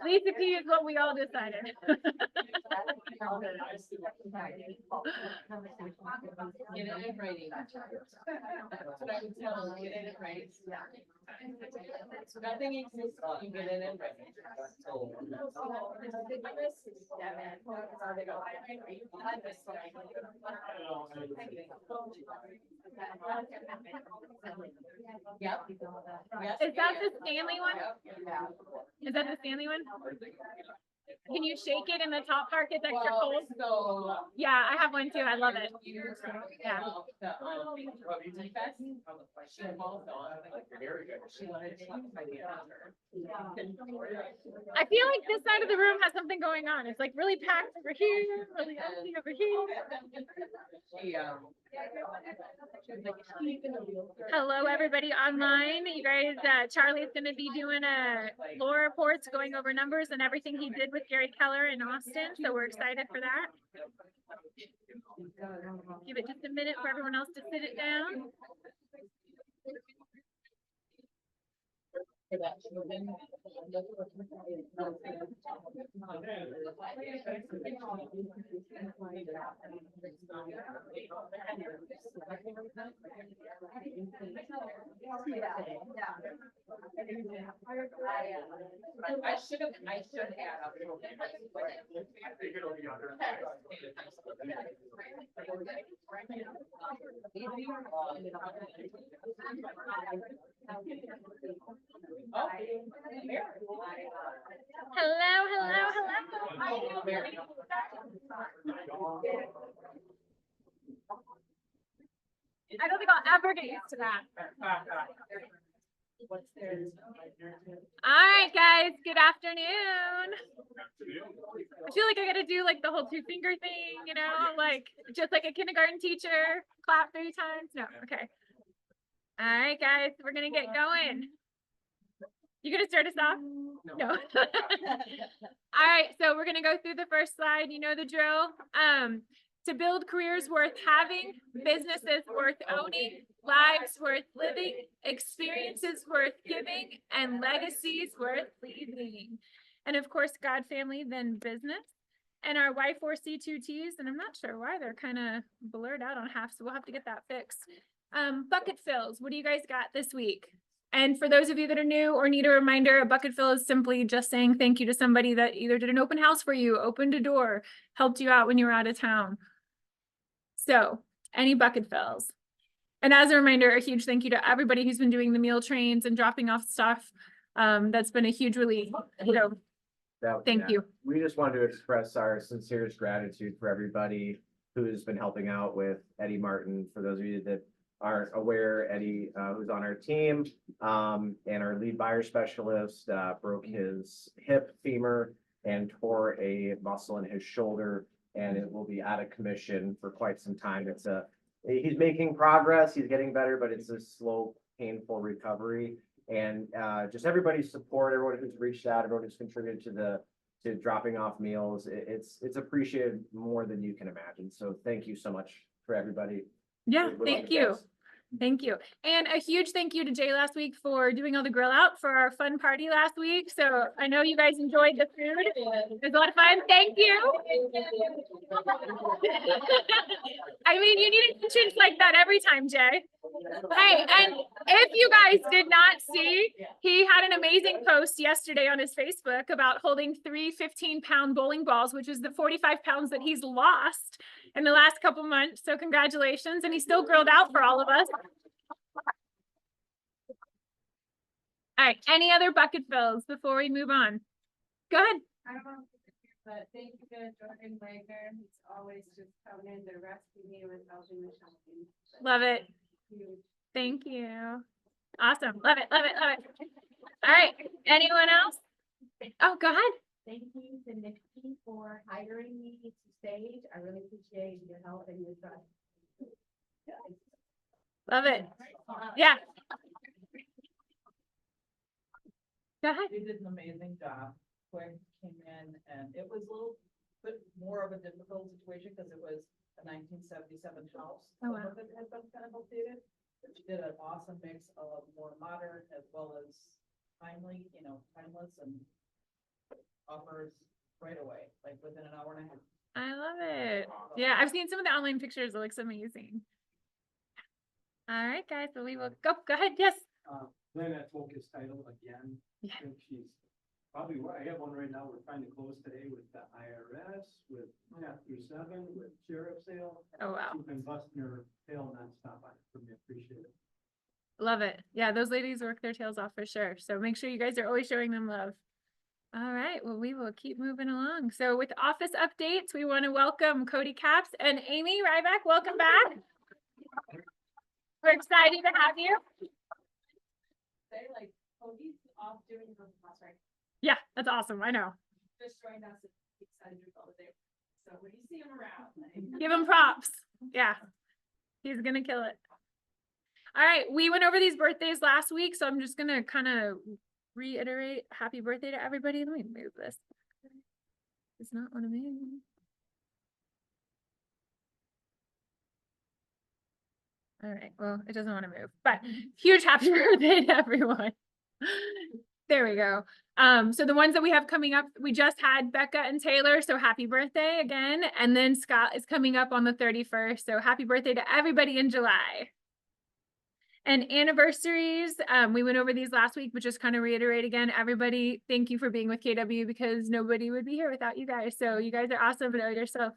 Lisa P is what we all decided. Get it in writing. That's what I would tell them, get it in writing. Nothing exists, you get it in writing. Yep. Is that the Stanley one? Is that the Stanley one? Can you shake it and the top part gets extra cold? So. Yeah, I have one too. I love it. Yeah. I feel like this side of the room has something going on. It's like really packed over here, really empty over here. Hello, everybody online. You guys, Charlie's going to be doing a lore reports, going over numbers and everything he did with Gary Keller in Austin. So we're excited for that. Give it just a minute for everyone else to sit it down. I should add up. Hello. I don't think I'll ever get used to that. All right, guys, good afternoon. I feel like I gotta do like the whole 2-finger thing, you know, like just like a kindergarten teacher, clap 3 times. No, okay. All right, guys, we're gonna get going. You gonna start us off? No. All right, so we're gonna go through the first slide. You know the drill. To build careers worth having, businesses worth owning, lives worth living, experiences worth giving, and legacies worth leaving. And of course, God, family, then business. And our Y4C2Ts, and I'm not sure why they're kind of blurred out on half, so we'll have to get that fixed. Bucket fills, what do you guys got this week? And for those of you that are new or need a reminder, a bucket fill is simply just saying thank you to somebody that either did an open house for you, opened a door, helped you out when you were out of town. So any bucket fills. And as a reminder, a huge thank you to everybody who's been doing the meal trains and dropping off stuff. That's been a huge relief. Thank you. We just wanted to express our sincerest gratitude for everybody who's been helping out with Eddie Martin. For those of you that aren't aware, Eddie, who's on our team, and our lead buyer specialist, broke his hip femur and tore a muscle in his shoulder, and it will be out of commission for quite some time. He's making progress, he's getting better, but it's a slow, painful recovery. And just everybody's support, everyone who's reached out, everyone who's contributed to dropping off meals, it's appreciated more than you can imagine. So thank you so much for everybody. Yeah, thank you. Thank you. And a huge thank you to Jay last week for doing all the grill out for our fun party last week. So I know you guys enjoyed the food. It was a lot of fun. Thank you. I mean, you need attention like that every time, Jay. Hey, and if you guys did not see, he had an amazing post yesterday on his Facebook about holding 3 15-pound bowling balls, which is the 45 pounds that he's lost in the last couple months. So congratulations. And he still grilled out for all of us. All right. Any other bucket fills before we move on? Go ahead. I don't know, but thank you to Jordan Wagner. He's always just coming in to rescue me with helping the shopping. Love it. Thank you. Awesome. Love it. Love it. Love it. All right. Anyone else? Oh, go ahead. Thank you to Nikki for hiring me to stage. I really appreciate your help and your trust. Love it. Yeah. Go ahead. You did an amazing job. Quinn came in and it was a little bit more of a difficult situation because it was a 1977 house. Oh, wow. Some of it had been kind of updated. She did an awesome mix of more modern as well as timely, timeless and offers right away, like within an hour and a half. I love it. Yeah, I've seen some of the online pictures. It looks amazing. All right, guys, so we will go ahead. Yes. Glenn at Focus Title again. Yeah. I think she's probably, I have one right now, we're trying to close today with the IRS, with chapter 7, with sheriff sale. Oh, wow. She's been busting her tail nonstop. I really appreciate it. Love it. Yeah, those ladies work their tails off for sure. So make sure you guys are always showing them love. All right, well, we will keep moving along. So with office updates, we want to welcome Cody Capps and Amy Ryback. Welcome back. We're excited to have you. They're like, oh, he's off doing the class, right? Yeah, that's awesome. I know. Just joined us, and excited to follow there. So when you see him around, like. Give him props. Yeah, he's going to kill it. All right, we went over these birthdays last week, so I'm just going to kind of reiterate happy birthday to everybody. Let me move this. It's not want to move. All right, well, it doesn't want to move, but huge happy birthday to everyone. There we go. So the ones that we have coming up, we just had Becca and Taylor, so happy birthday again. And then Scott is coming up on the 31st, so happy birthday to everybody in July. And anniversaries, we went over these last week, but just kind of reiterate again, everybody, thank you for being with KW because nobody would be here without you guys. So you guys are awesome, but owe yourself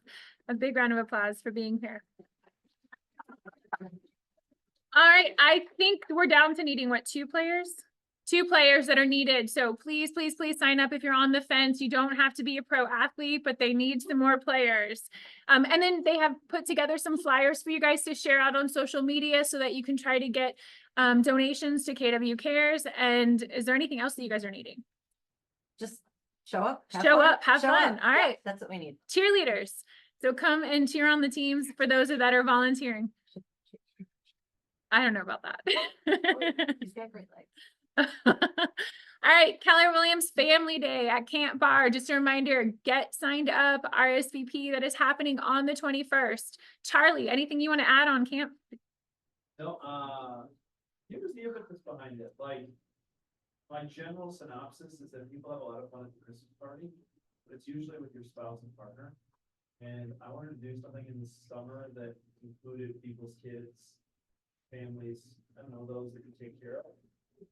a big round of applause for being here. All right, I think we're down to needing what, 2 players? 2 players that are needed. So please, please, please sign up if you're on the fence. You don't have to be a pro athlete, but they need some more players. And then they have put together some flyers for you guys to share out on social media so that you can try to get donations to KW Cares. And is there anything else that you guys are needing? Just show up. Show up, have fun. All right. That's what we need. Cheerleaders. So come and cheer on the teams for those that are volunteering. I don't know about that. He's got great legs. All right, Keller Williams Family Day at Camp Bar. Just a reminder, get signed up, RSVP, that is happening on the 21st. Charlie, anything you want to add on camp? No, here's the impetus behind it. Like, my general synopsis is that people have a lot of fun at the Christmas party, but it's usually with your spouse and partner. And I wanted to do something in the summer that included people's kids, families, I don't know, those that you take care of.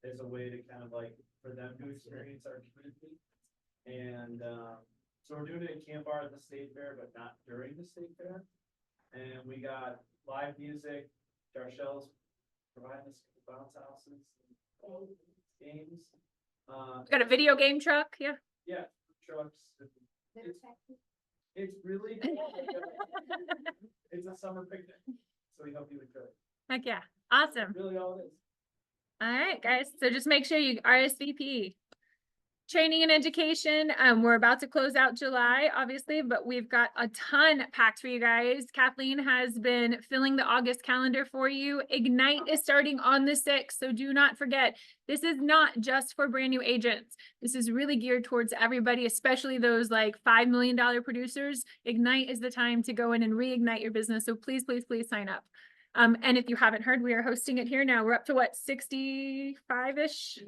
As a way to kind of like, for them to experience our community. And so we're doing it at Camp Bar at the State Fair, but not during the State Fair. And we got live music, Darshell's providing us with bounce houses, and games. Got a video game truck, yeah. Yeah, trucks. It's really, it's a summer picnic, so we hope you enjoy it. Heck yeah, awesome. Really all it is. All right, guys. So just make sure you RSVP. Training and education. We're about to close out July, obviously, but we've got a ton packed for you guys. Kathleen has been filling the August calendar for you. Ignite is starting on the 6th. So do not forget, this is not just for brand new agents. This is really geared towards everybody, especially those like $5 million producers. Ignite is the time to go in and reignite your business. So please, please, please sign up. And if you haven't heard, we are hosting it here now. We're up to what, 65-ish?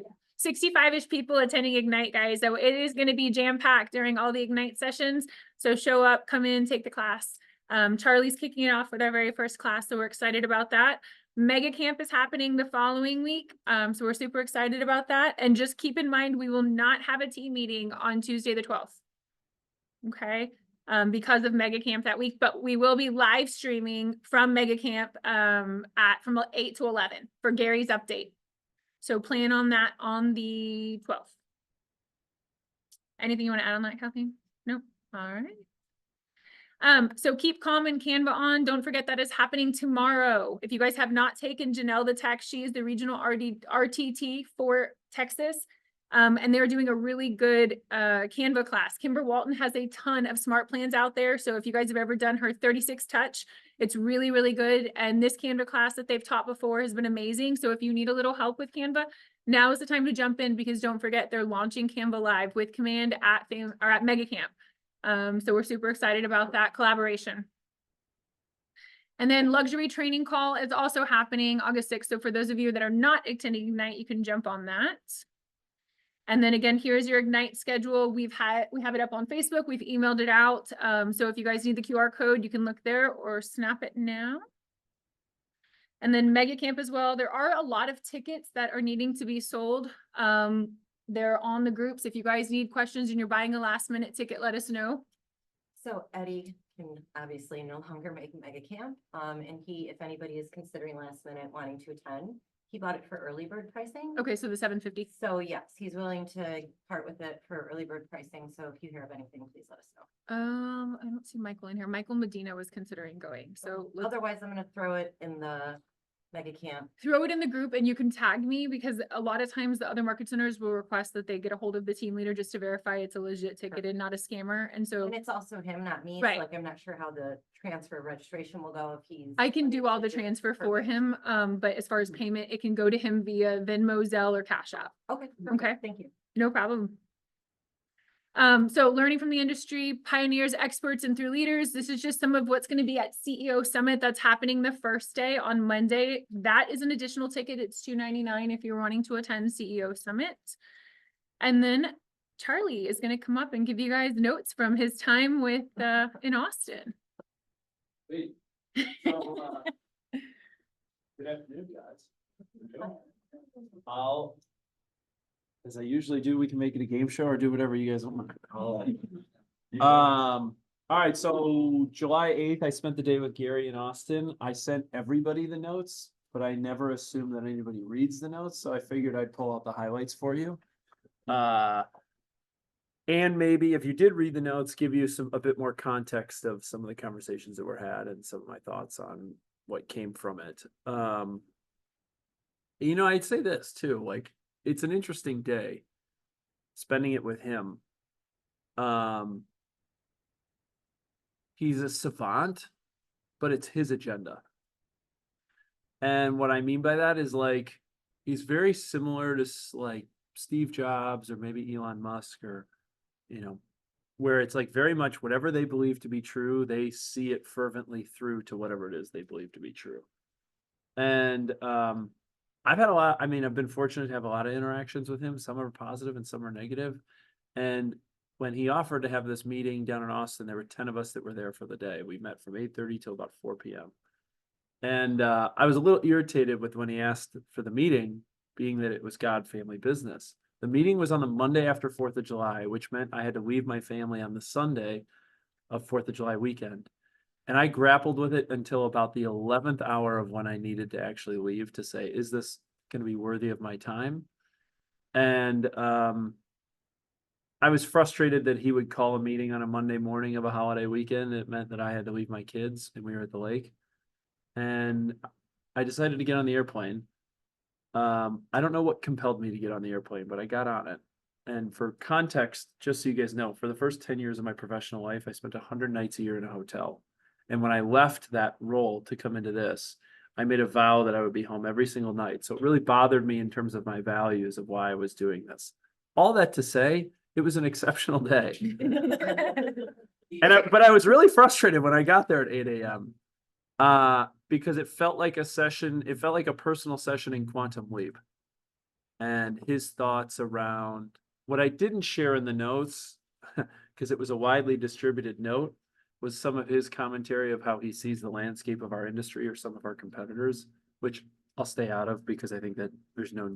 65-ish people attending Ignite, guys. So it is going to be jam-packed during all the Ignite sessions. So show up, come in, take the class. Charlie's kicking it off with our very first class, so we're excited about that. Mega Camp is happening the following week. So we're super excited about that. And just keep in mind, we will not have a team meeting on Tuesday the 12th. Okay. Because of Mega Camp that week, but we will be live streaming from Mega Camp from 8 to 11 for Gary's update. So plan on that on the 12th. Anything you want to add on that, Kathleen? No? All right. So keep calm and Canva on. Don't forget that is happening tomorrow. If you guys have not taken Janelle the Tech, she is the regional RTT for Texas. And they're doing a really good Canva class. Kimber Walton has a ton of smart plans out there. So if you guys have ever done her 36 touch, it's really, really good. And this Canva class that they've taught before has been amazing. So if you need a little help with Canva, now is the time to jump in, because don't forget, they're launching Canva Live with Command at Mega Camp. So we're super excited about that collaboration. And then luxury training call is also happening August 6th. So for those of you that are not attending Ignite, you can jump on that. And then again, here's your Ignite schedule. We have it up on Facebook. We've emailed it out. So if you guys need the QR code, you can look there or snap it now. And then Mega Camp as well. There are a lot of tickets that are needing to be sold. They're on the groups. If you guys need questions and you're buying a last minute ticket, let us know. So Eddie can obviously no longer make Mega Camp. And he, if anybody is considering last minute wanting to attend, he bought it for early bird pricing. Okay, so the 750. So yes, he's willing to part with it for early bird pricing. So if you hear of anything, please let us know. I don't see Michael in here. Michael Medina was considering going. So let's Otherwise, I'm gonna throw it in the Mega Camp. throw it in the group and you can tag me, because a lot of times the other market centers will request that they get a hold of the team leader just to verify it's a legit ticket and not a scammer. And so And it's also him, not me. Right. So like, I'm not sure how the transfer registration will go if he's. I can do all the transfer for Perfect. him. But as far as payment, it can go to him via Venmo, Zelle, or Cash App. Okay. Okay. perfect. Thank you. No problem. So learning from the industry, pioneers, experts, and through leaders. This is just some of what's going to be at CEO Summit. That's happening the first day on Monday. That is an additional ticket. It's $299 if you're wanting to attend CEO Summit. And then Charlie is going to come up and give you guys notes from his time with in Austin. Wait. So, good afternoon, guys. As I usually do, we can make it a game show or do whatever you guys want. All right, so July 8th, I spent the day with Gary in Austin. I sent everybody the notes, but I never assume that anybody reads the notes, so I figured I'd pull out the highlights for you. And maybe if you did read the notes, give you a bit more context of some of the conversations that were had and some of my thoughts on what came from it. I'd say this too, like, it's an interesting day spending it with him. He's a savant, but it's his agenda. And what I mean by that is, like, he's very similar to like Steve Jobs or maybe Elon Musk, or, where it's like very much whatever they believe to be true, they see it fervently through to whatever it is they believe to be true. And, I've been fortunate to have a lot of interactions with him. Some are positive and some are negative. And when he offered to have this meeting down in Austin, there were 10 of us that were there for the day. We met from 8:30 till about 4 p.m. And I was a little irritated with when he asked for the meeting, being that it was God family business. The meeting was on the Monday after 4th of July, which meant I had to leave my family on the Sunday of 4th of July weekend. And I grappled with it until about the 11th hour of when I needed to actually leave to say, is this going to be worthy of my time? And I was frustrated that he would call a meeting on a Monday morning of a holiday weekend. It meant that I had to leave my kids and we were at the lake. And I decided to get on the airplane. I don't know what compelled me to get on the airplane, but I got on it. And for context, just so you guys know, for the first 10 years of my professional life, I spent 100 nights a year in a hotel. And when I left that role to come into this, I made a vow that I would be home every single night. So it really bothered me in terms of my values of why I was doing this. All that to say, it was an exceptional day. But I was really frustrated when I got there at 8 a.m. Because it felt like a session, it felt like a personal session in Quantum Leap. And his thoughts around what I didn't share in the notes, because it was a widely distributed note, was some of his commentary of how he sees the landscape of our industry or some of our competitors, which I'll stay out of because I think that there's no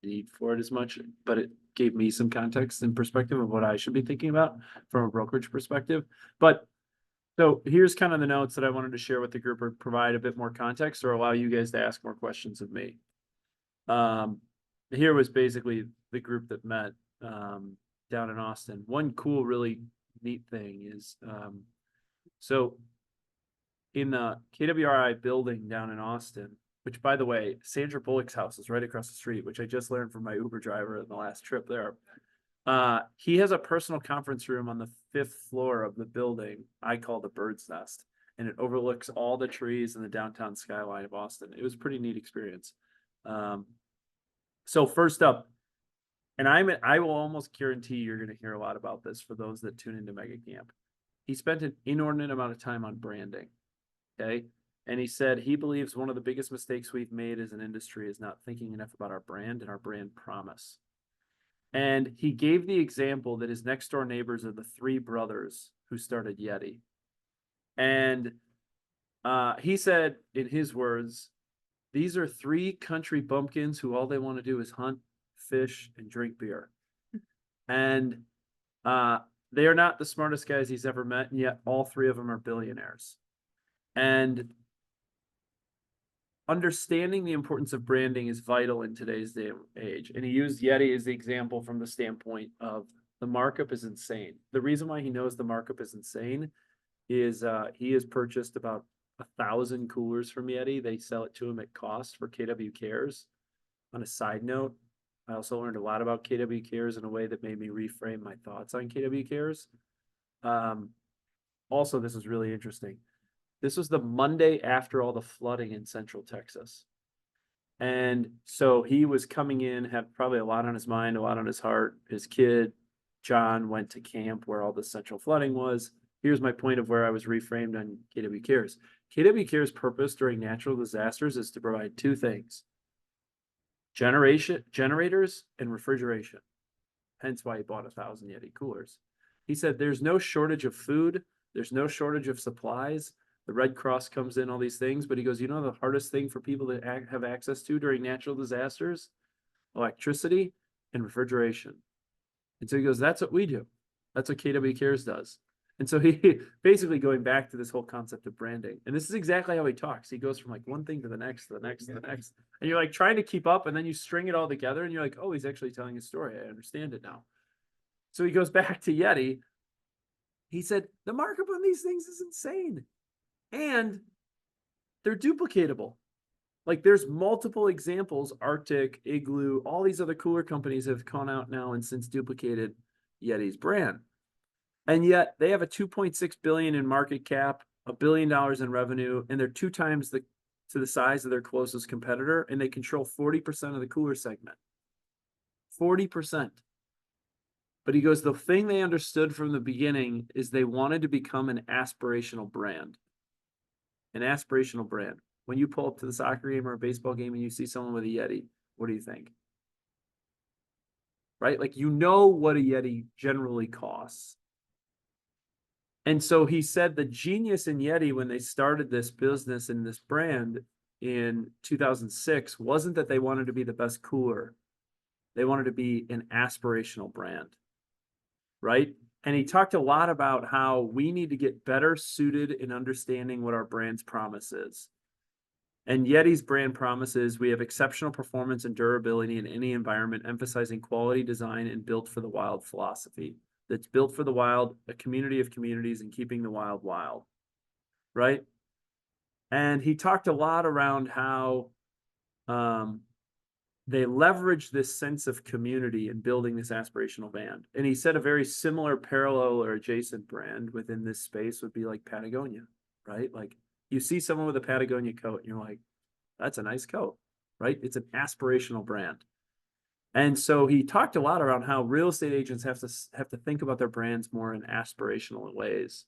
need for it as much, but it gave me some context and perspective of what I should be thinking about from a brokerage perspective. But so here's kind of the notes that I wanted to share with the group, or provide a bit more context or allow you guys to ask more questions of me. Here was basically the group that met down in Austin. One cool, really neat thing is, so in the KWRI building down in Austin, which, by the way, Sandra Bullock's house is right across the street, which I just learned from my Uber driver in the last trip there. He has a personal conference room on the 5th floor of the building I call the Bird's Nest, and it overlooks all the trees and the downtown skyline of Austin. It was a pretty neat experience. So first up, and I will almost guarantee you're going to hear a lot about this for those that tune into Mega Camp. He spent an inordinate amount of time on branding. Okay. And he said he believes one of the biggest mistakes we've made as an industry is not thinking enough about our brand and our brand promise. And he gave the example that his next door neighbors are the three brothers who started Yeti. And he said, in his words, these are three country bumpkins who all they want to do is hunt, fish, and drink beer. And they are not the smartest guys he's ever met, and yet all three of them are billionaires. And understanding the importance of branding is vital in today's day and age. And he used Yeti as the example from the standpoint of the markup is insane. The reason why he knows the markup is insane is he has purchased about 1,000 coolers from Yeti. They sell it to him at cost for KW Cares. On a side note, I also learned a lot about KW Cares in a way that made me reframe my thoughts on KW Cares. Also, this is really interesting. This was the Monday after all the flooding in Central Texas. And so he was coming in, had probably a lot on his mind, a lot on his heart. His kid, John, went to camp where all the central flooding was. Here's my point of where I was reframed on KW Cares. KW Cares' purpose during natural disasters is to provide two things: generators and refrigeration. Hence why he bought 1,000 Yeti coolers. He said there's no shortage of food. There's no shortage of supplies. The Red Cross comes in, all these things. But he goes, you know, the hardest thing for people to have access to during natural disasters? Electricity and refrigeration. And so he goes, that's what we do. That's what KW Cares does. And so he basically going back to this whole concept of branding. And this is exactly how he talks. He goes from like one thing to the next, to the next, to the next. And you're like trying to keep up, and then you string it all together and you're like, oh, he's actually telling a story. I understand it now. So he goes back to Yeti. He said, the markup on these things is insane. And they're duplicatable. Like there's multiple examples, Arctic, Igloo, all these other cooler companies have gone out now and since duplicated Yeti's brand. And yet they have a 2.6 billion in market cap, $1 billion in revenue, and they're 2 times to the size of their closest competitor, and they control 40% of the cooler segment. 40%. But he goes, the thing they understood from the beginning is they wanted to become an aspirational brand. An aspirational brand. When you pull up to the soccer game or a baseball game and you see someone with a Yeti, what do you think? Right? Like, you know what a Yeti generally costs. And so he said the genius in Yeti when they started this business and this brand in 2006 wasn't that they wanted to be the best cooler. They wanted to be an aspirational brand. Right? And he talked a lot about how we need to get better suited in understanding what our brand's promise is. And Yeti's brand promise is we have exceptional performance and durability in any environment, emphasizing quality, design, and built for the wild philosophy. That's built for the wild, a community of communities, and keeping the wild wild. Right? And he talked a lot around how they leverage this sense of community in building this aspirational brand. And he said a very similar parallel or adjacent brand within this space would be like Patagonia, right? Like you see someone with a Patagonia coat and you're like, that's a nice coat, right? It's an aspirational brand. And so he talked a lot around how real estate agents have to think about their brands more in aspirational ways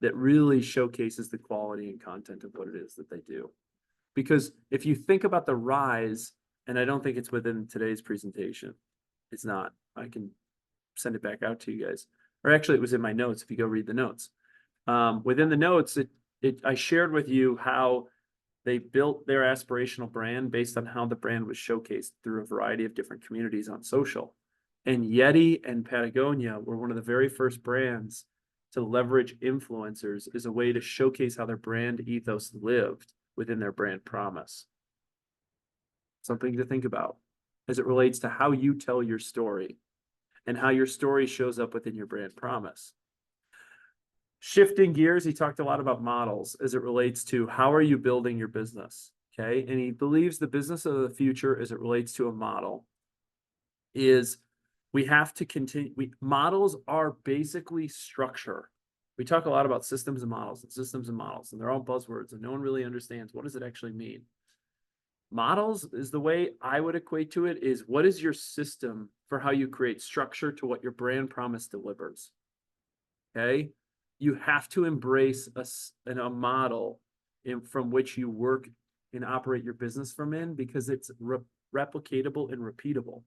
that really showcases the quality and content of what it is that they do. Because if you think about the rise, and I don't think it's within today's presentation. It's not. I can send it back out to you guys. Or actually, it was in my notes if you go read the notes. Within the notes, I shared with you how they built their aspirational brand based on how the brand was showcased through a variety of different communities on social. And Yeti and Patagonia were one of the very first brands to leverage influencers as a way to showcase how their brand ethos lived within their brand promise. Something to think about as it relates to how you tell your story and how your story shows up within your brand promise. Shifting gears, he talked a lot about models as it relates to how are you building your business, okay? And he believes the business of the future as it relates to a model is we have to continue. Models are basically structure. We talk a lot about systems and models, and they're all buzzwords, and no one really understands what does it actually mean. Models is the way I would equate to it is what is your system for how you create structure to what your brand promise delivers. Okay. You have to embrace a model from which you work and operate your business from in, because it's replicatable and repeatable.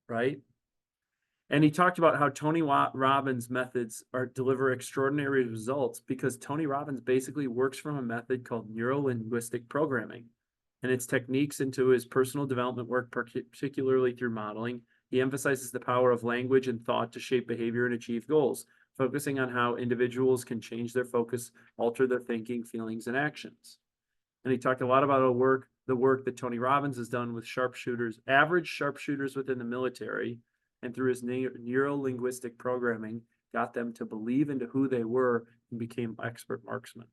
Right? And he talked about how Tony Robbins methods deliver extraordinary results because Tony Robbins basically works from a method called neuro-linguistic programming and its techniques into his personal development work, particularly through modeling. He emphasizes the power of language and thought to shape behavior and achieve goals, focusing on how individuals can change their focus, alter their thinking, feelings, and actions. And he talked a lot about the work that Tony Robbins has done with sharpshooters, average sharpshooters within the military, and through his neuro-linguistic programming, got them to believe into who they were and became expert marksmen.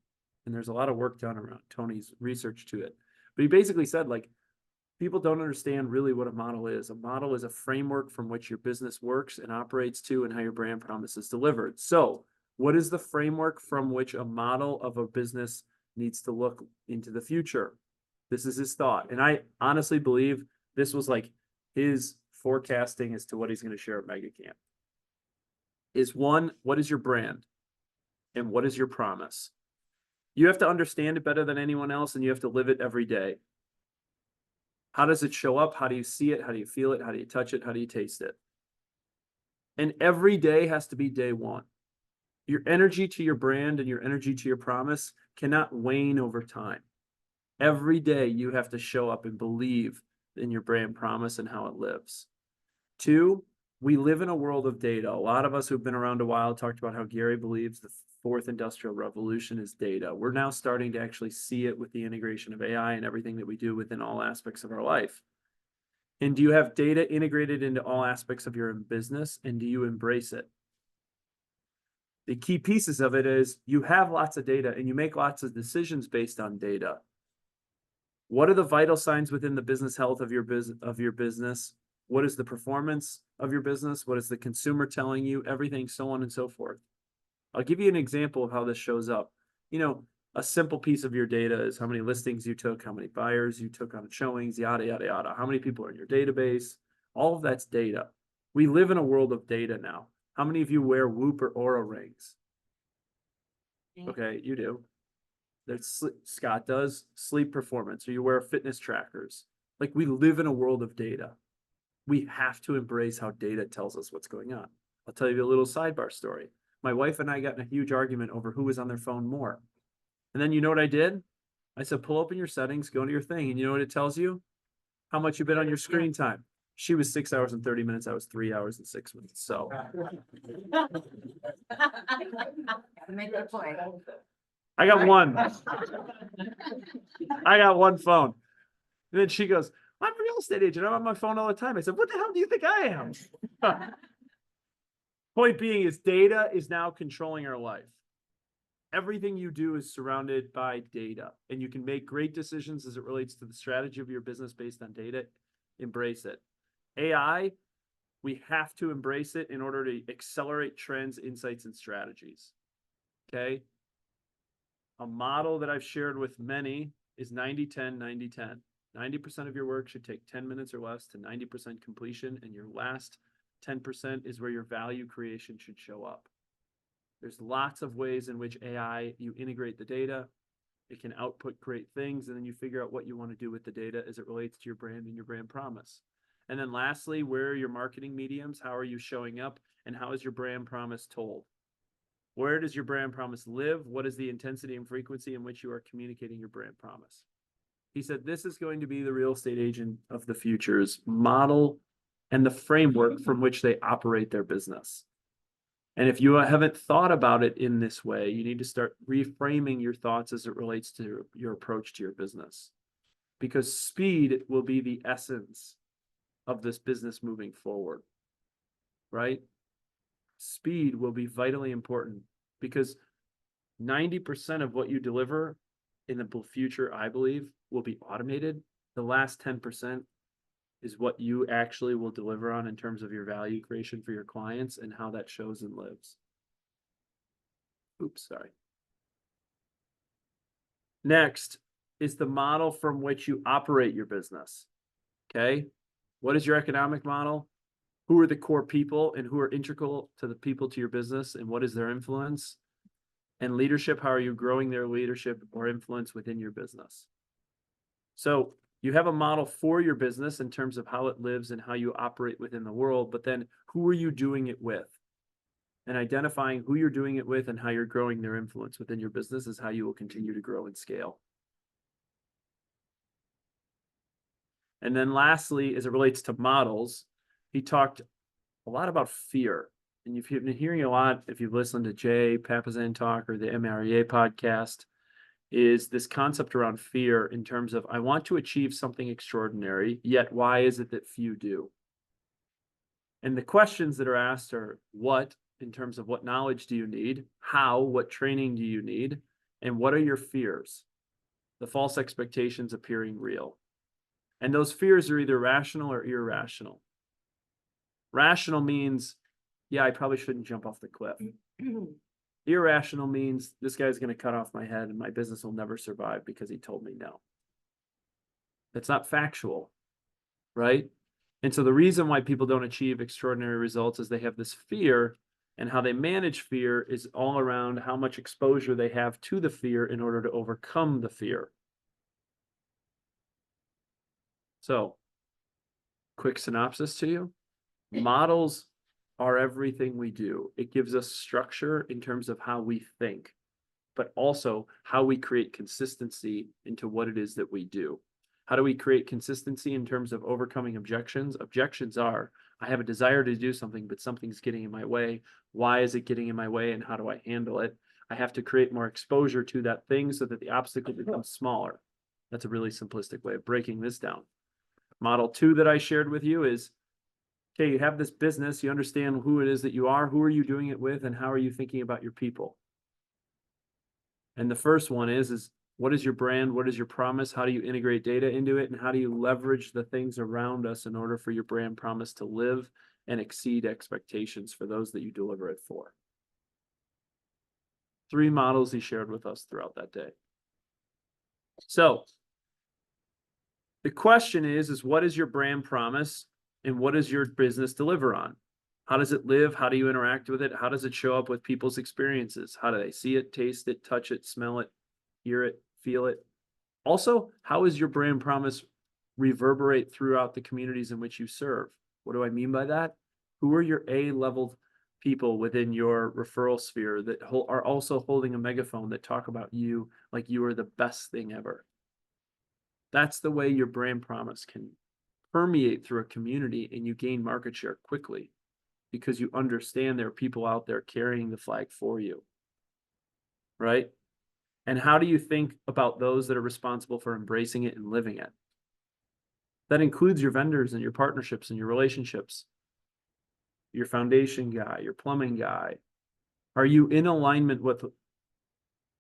And there's a lot of work done around Tony's research to it. But he basically said, like, people don't understand really what a model is. A model is a framework from which your business works and operates to and how your brand promise is delivered. So what is the framework from which a model of a business needs to look into the future? This is his thought. And I honestly believe this was like his forecasting as to what he's going to share at Mega Camp. Is one, what is your brand? And what is your promise? You have to understand it better than anyone else, and you have to live it every day. How does it show up? How do you see it? How do you feel it? How do you touch it? How do you taste it? And every day has to be day one. Your energy to your brand and your energy to your promise cannot wane over time. Every day you have to show up and believe in your brand promise and how it lives. Two, we live in a world of data. A lot of us who've been around a while talked about how Gary believes the fourth industrial revolution is data. We're now starting to actually see it with the integration of AI and everything that we do within all aspects of our life. And do you have data integrated into all aspects of your business, and do you embrace it? The key pieces of it is you have lots of data and you make lots of decisions based on data. What are the vital signs within the business health of your business? What is the performance of your business? What is the consumer telling you? Everything, so on and so forth. I'll give you an example of how this shows up. You know, a simple piece of your data is how many listings you took, how many buyers you took on showings, yada, yada, yada. How many people are in your database? All of that's data. We live in a world of data now. How many of you wear Whoop or Oura rings? Okay, you do. Scott does. Sleep performance, or you wear fitness trackers. Like, we live in a world of data. We have to embrace how data tells us what's going on. I'll tell you a little sidebar story. My wife and I got in a huge argument over who was on their phone more. And then you know what I did? I said, pull open your settings, go into your thing, and you know what it tells you? How much you've been on your screen time. She was 6 hours and 30 minutes. I was 3 hours and 6 minutes. So Make that point. I got one. I got one phone. And then she goes, I'm a real estate agent. I'm on my phone all the time. I said, what the hell do you think I am? Point being is data is now controlling our life. Everything you do is surrounded by data, and you can make great decisions as it relates to the strategy of your business based on data. Embrace it. AI, we have to embrace it in order to accelerate trends, insights, and strategies. Okay. A model that I've shared with many is 90-10, 90-10. 90% of your work should take 10 minutes or less to 90% completion, and your last 10% is where your value creation should show up. There's lots of ways in which AI, you integrate the data, it can output great things, and then you figure out what you want to do with the data as it relates to your brand and your brand promise. And then lastly, where are your marketing mediums? How are you showing up? And how is your brand promise told? Where does your brand promise live? What is the intensity and frequency in which you are communicating your brand promise? He said, this is going to be the real estate agent of the future's model and the framework from which they operate their business. And if you haven't thought about it in this way, you need to start reframing your thoughts as it relates to your approach to your business. Because speed will be the essence of this business moving forward, right? Speed will be vitally important because 90% of what you deliver in the future, I believe, will be automated. The last 10% is what you actually will deliver on in terms of your value creation for your clients and how that shows and lives. Oops, sorry. Next is the model from which you operate your business. Okay. What is your economic model? Who are the core people and who are integral to the people to your business, and what is their influence? And leadership, how are you growing their leadership or influence within your business? So you have a model for your business in terms of how it lives and how you operate within the world, but then who are you doing it with? And identifying who you're doing it with and how you're growing their influence within your business is how you will continue to grow and scale. And then lastly, as it relates to models, he talked a lot about fear. And if you've been hearing a lot, if you've listened to Jay Papasan talk or the MREA podcast, is this concept around fear in terms of, I want to achieve something extraordinary, yet why is it that few do? And the questions that are asked are what, in terms of what knowledge do you need? How, what training do you need? And what are your fears? The false expectations appearing real. And those fears are either rational or irrational. Rational means, yeah, I probably shouldn't jump off the cliff. Irrational means this guy's going to cut off my head and my business will never survive because he told me no. That's not factual, right? And so the reason why people don't achieve extraordinary results is they have this fear, and how they manage fear is all around how much exposure they have to the fear in order to overcome the fear. So, quick synopsis to you. Models are everything we do. It gives us structure in terms of how we think, but also how we create consistency into what it is that we do. How do we create consistency in terms of overcoming objections? Objections are, I have a desire to do something, but something's getting in my way. Why is it getting in my way and how do I handle it? I have to create more exposure to that thing so that the obstacle becomes smaller. That's a really simplistic way of breaking this down. Model 2 that I shared with you is, okay, you have this business, you understand who it is that you are, who are you doing it with, and how are you thinking about your people? And the first one is what is your brand? What is your promise? How do you integrate data into it? And how do you leverage the things around us in order for your brand promise to live and exceed expectations for those that you deliver it for? 3 models he shared with us throughout that day. So the question is what is your brand promise and what does your business deliver on? How does it live? How do you interact with it? How does it show up with people's experiences? How do they see it, taste it, touch it, smell it, hear it, feel it? Also, how is your brand promise reverberate throughout the communities in which you serve? What do I mean by that? Who are your A-level people within your referral sphere that are also holding a megaphone that talk about you like you are the best thing ever? That's the way your brand promise can permeate through a community and you gain market share quickly because you understand there are people out there carrying the flag for you, right? And how do you think about those that are responsible for embracing it and living it? That includes your vendors and your partnerships and your relationships, your foundation guy, your plumbing guy. Are you in alignment with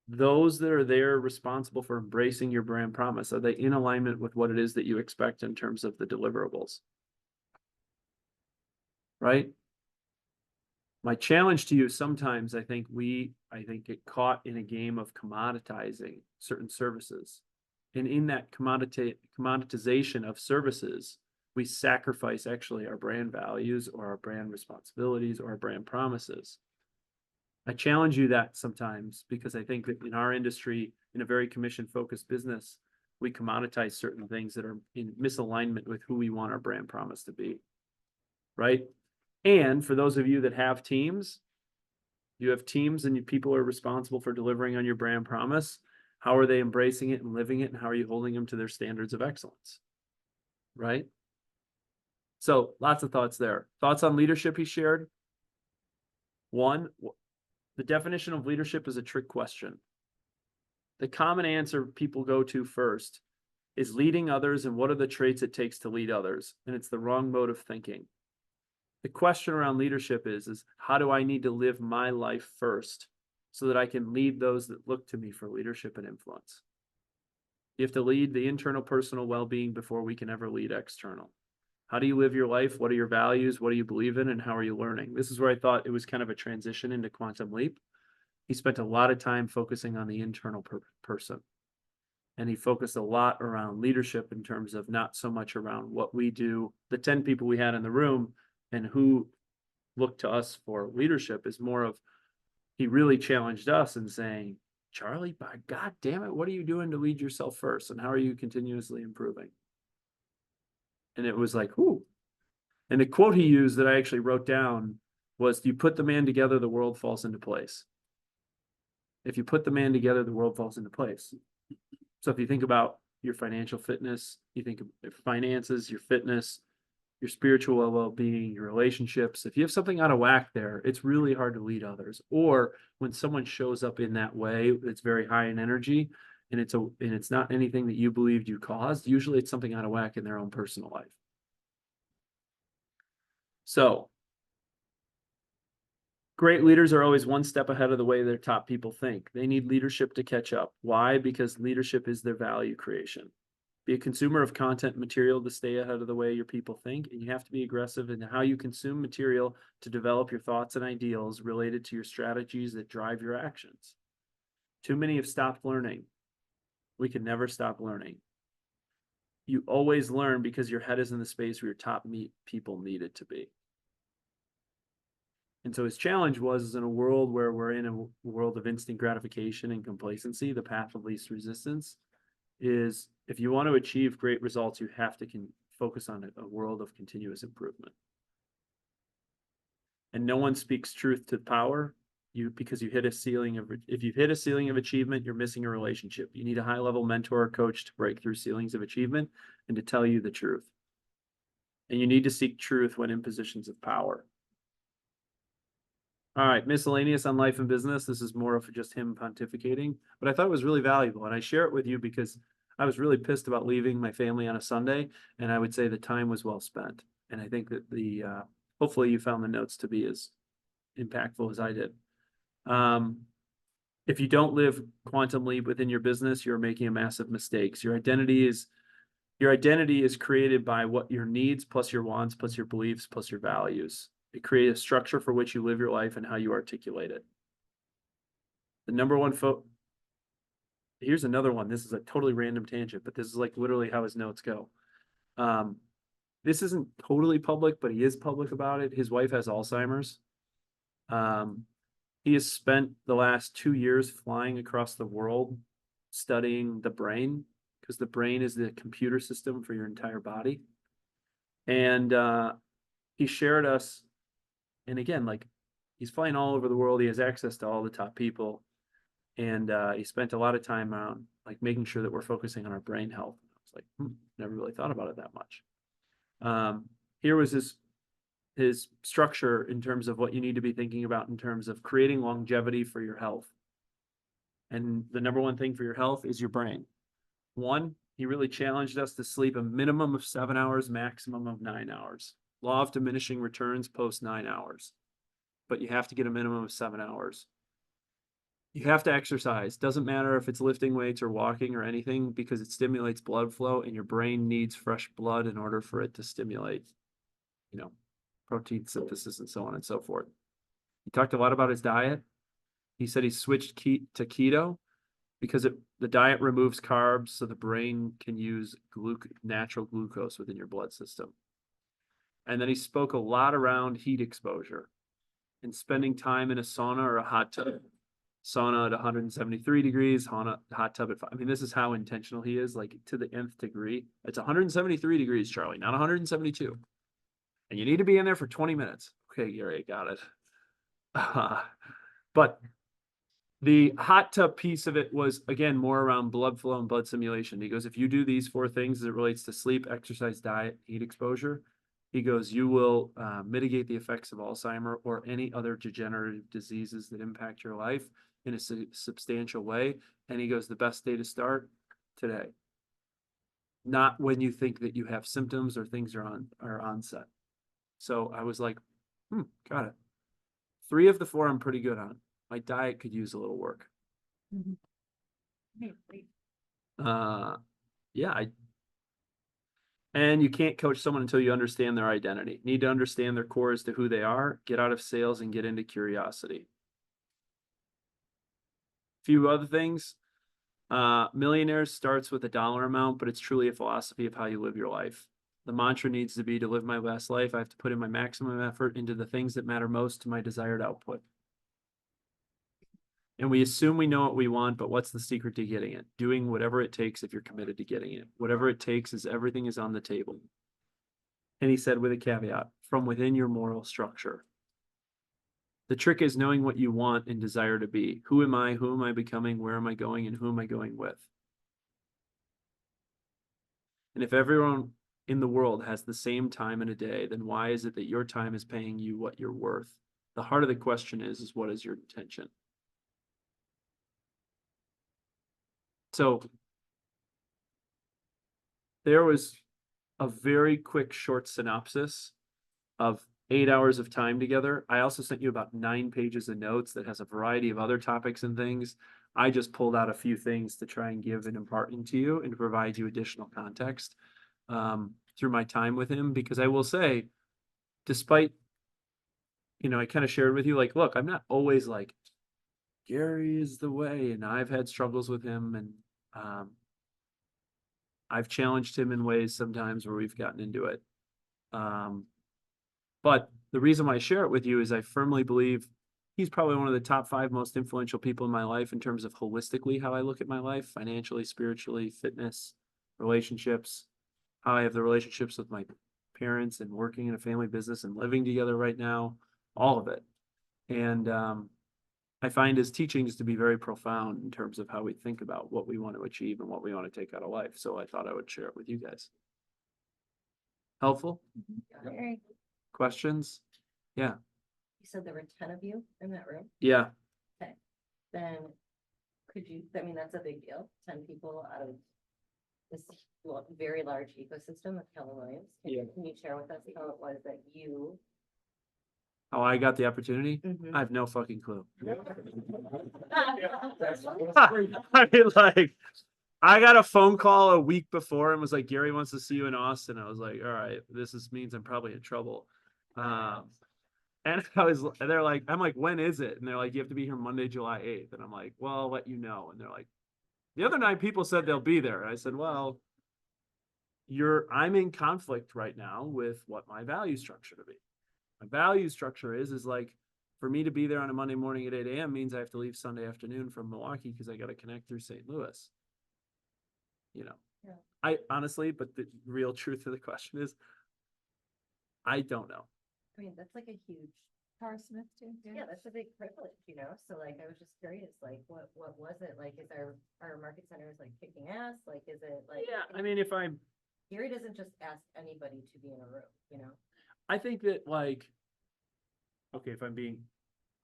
those that are there responsible for embracing your brand promise? Are they in alignment with what it is that you expect in terms of the deliverables? Right? My challenge to you, sometimes I think get caught in a game of commoditizing certain services. And in that commoditization of services, we sacrifice actually our brand values or our brand responsibilities or our brand promises. I challenge you that sometimes because I think that in our industry, in a very commission-focused business, we commoditize certain things that are in misalignment with who we want our brand promise to be, right? And for those of you that have teams, you have teams and people are responsible for delivering on your brand promise. How are they embracing it and living it? And how are you holding them to their standards of excellence, right? So lots of thoughts there. Thoughts on leadership he shared. 1, the definition of leadership is a trick question. The common answer people go to first is leading others and what are the traits it takes to lead others? And it's the wrong mode of thinking. The question around leadership is how do I need to live my life first so that I can lead those that look to me for leadership and influence? You have to lead the internal personal well-being before we can ever lead external. How do you live your life? What are your values? What do you believe in? And how are you learning? This is where I thought it was kind of a transition into Quantum Leap. He spent a lot of time focusing on the internal person. And he focused a lot around leadership in terms of not so much around what we do. The 10 people we had in the room and who looked to us for leadership is more of he really challenged us in saying, Charlie, by God damn it, what are you doing to lead yourself first? And how are you continuously improving? And it was like, whoo. And the quote he used that I actually wrote down was, you put the man together, the world falls into place. If you put the man together, the world falls into place. So if you think about your financial fitness, you think of your finances, your fitness, your spiritual well-being, your relationships. If you have something out of whack there, it's really hard to lead others. Or when someone shows up in that way, it's very high in energy, and it's not anything that you believed you caused. Usually it's something out of whack in their own personal life. So great leaders are always one step ahead of the way their top people think. They need leadership to catch up. Why? Because leadership is their value creation. Be a consumer of content material to stay ahead of the way your people think, and you have to be aggressive in how you consume material to develop your thoughts and ideals related to your strategies that drive your actions. Too many have stopped learning. We can never stop learning. You always learn because your head is in the space where your top people need it to be. And so his challenge was, in a world where we're in a world of instant gratification and complacency, the path of least resistance is, if you want to achieve great results, you have to focus on a world of continuous improvement. And no one speaks truth to power because you hit a ceiling of, if you've hit a ceiling of achievement, you're missing a relationship. You need a high-level mentor or coach to break through ceilings of achievement and to tell you the truth. And you need to seek truth when in positions of power. All right, miscellaneous on life and business. This is more of just him pontificating, but I thought it was really valuable. And I share it with you because I was really pissed about leaving my family on a Sunday, and I would say the time was well spent. And I think that hopefully you found the notes to be as impactful as I did. If you don't live quantum leap within your business, you're making a massive mistake. Your identity is created by what your needs plus your wants plus your beliefs plus your values. It creates a structure for which you live your life and how you articulate it. The number one here's another one. This is a totally random tangent, but this is like literally how his notes go. This isn't totally public, but he is public about it. His wife has Alzheimer's. He has spent the last 2 years flying across the world studying the brain, because the brain is the computer system for your entire body. And he shared us, and again, like, he's flying all over the world. He has access to all the top people. And he spent a lot of time around, like, making sure that we're focusing on our brain health. I was like, never really thought about it that much. Here was his structure in terms of what you need to be thinking about in terms of creating longevity for your health. And the number one thing for your health is your brain. One, he really challenged us to sleep a minimum of 7 hours, maximum of 9 hours. Law of diminishing returns post 9 hours. But you have to get a minimum of 7 hours. You have to exercise. Doesn't matter if it's lifting weights or walking or anything, because it stimulates blood flow, and your brain needs fresh blood in order for it to stimulate, protein synthesis and so on and so forth. He talked a lot about his diet. He said he switched to keto because the diet removes carbs so the brain can use natural glucose within your blood system. And then he spoke a lot around heat exposure and spending time in a sauna or a hot tub. Sauna at 173 degrees, hot tub at 5. I mean, this is how intentional he is, like, to the nth degree. It's 173 degrees, Charlie, not 172. And you need to be in there for 20 minutes. Okay, Gary, I got it. But the hot tub piece of it was, again, more around blood flow and blood simulation. He goes, if you do these 4 things as it relates to sleep, exercise, diet, heat exposure, he goes, you will mitigate the effects of Alzheimer's or any other degenerative diseases that impact your life in a substantial way. And he goes, the best day to start, today. Not when you think that you have symptoms or things are onset. So I was like, got it. 3 of the 4 I'm pretty good on. My diet could use a little work. And you can't coach someone until you understand their identity. Need to understand their core as to who they are, get out of sales and get into curiosity. Few other things. Millionaires starts with a dollar amount, but it's truly a philosophy of how you live your life. The mantra needs to be, to live my best life, I have to put in my maximum effort into the things that matter most to my desired output. And we assume we know what we want, but what's the secret to getting it? Doing whatever it takes if you're committed to getting it. Whatever it takes is everything is on the table. And he said with a caveat, from within your moral structure. The trick is knowing what you want and desire to be. Who am I? Who am I becoming? Where am I going? And who am I going with? And if everyone in the world has the same time in a day, then why is it that your time is paying you what you're worth? The heart of the question is what is your intention? So there was a very quick, short synopsis of 8 hours of time together. I also sent you about 9 pages of notes that has a variety of other topics and things. I just pulled out a few things to try and give and impart into you and to provide you additional context through my time with him. Because I will say, despite, I kind of shared with you, like, look, I'm not always like, Gary is the way, and I've had struggles with him, and I've challenged him in ways sometimes where we've gotten into it. But the reason why I share it with you is I firmly believe he's probably one of the top 5 most influential people in my life in terms of holistically how I look at my life, financially, spiritually, fitness, relationships, how I have the relationships with my parents and working in a family business and living together right now, all of it. And I find his teachings to be very profound in terms of how we think about what we want to achieve and what we want to take out of life. So I thought I would share it with you guys. Helpful? Very. Questions? Yeah. You said there were 10 of you in that room? Yeah. Then could you, I mean, that's a big deal, 10 people out of this very large ecosystem of Keller Williams. Can you share with us how it was that you? How I got the opportunity? Mhm. I have no fucking clue. I mean, like, I got a phone call a week before and was like, Gary wants to see you in Austin. I was like, all right, means I'm probably in trouble. And they're like, I'm like, when is it? And they're like, you have to be here Monday, July 8th. And I'm like, well, I'll let you know. And they're like, the other 9 people said they'll be there. And I said, well, I'm in conflict right now with what my value structure to be. My value structure is like, for me to be there on a Monday morning at 8 a.m. means I have to leave Sunday afternoon from Milwaukee because I got to connect through St. Louis. Yeah. I honestly, but the real truth of the question is, I don't know. I mean, that's like a huge, Tara Smith too. yeah, that's a big privilege, So like, I was just curious, like, what was it? Like, is our market centers like kicking ass? Like, is it like? Yeah, I mean, Gary doesn't just ask anybody to be in a room, I think that like, okay, if I'm being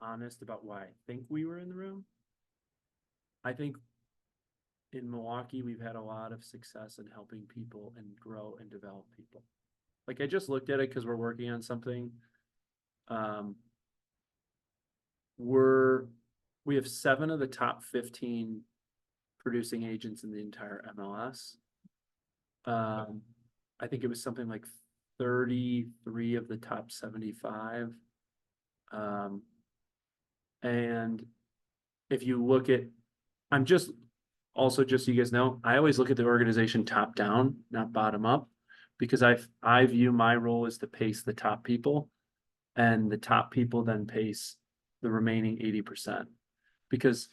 honest about why I think we were in the room, I think in Milwaukee, we've had a lot of success in helping people and grow and develop people. Like I just looked at it because we're working on something. We have 7 of the top 15 producing agents in the entire MLS. I think it was something like 33 of the top 75. And if you look at, just so you guys know, I always look at the organization top down, not bottom up, because I view my role as to pace the top people, and the top people then pace the remaining 80%, because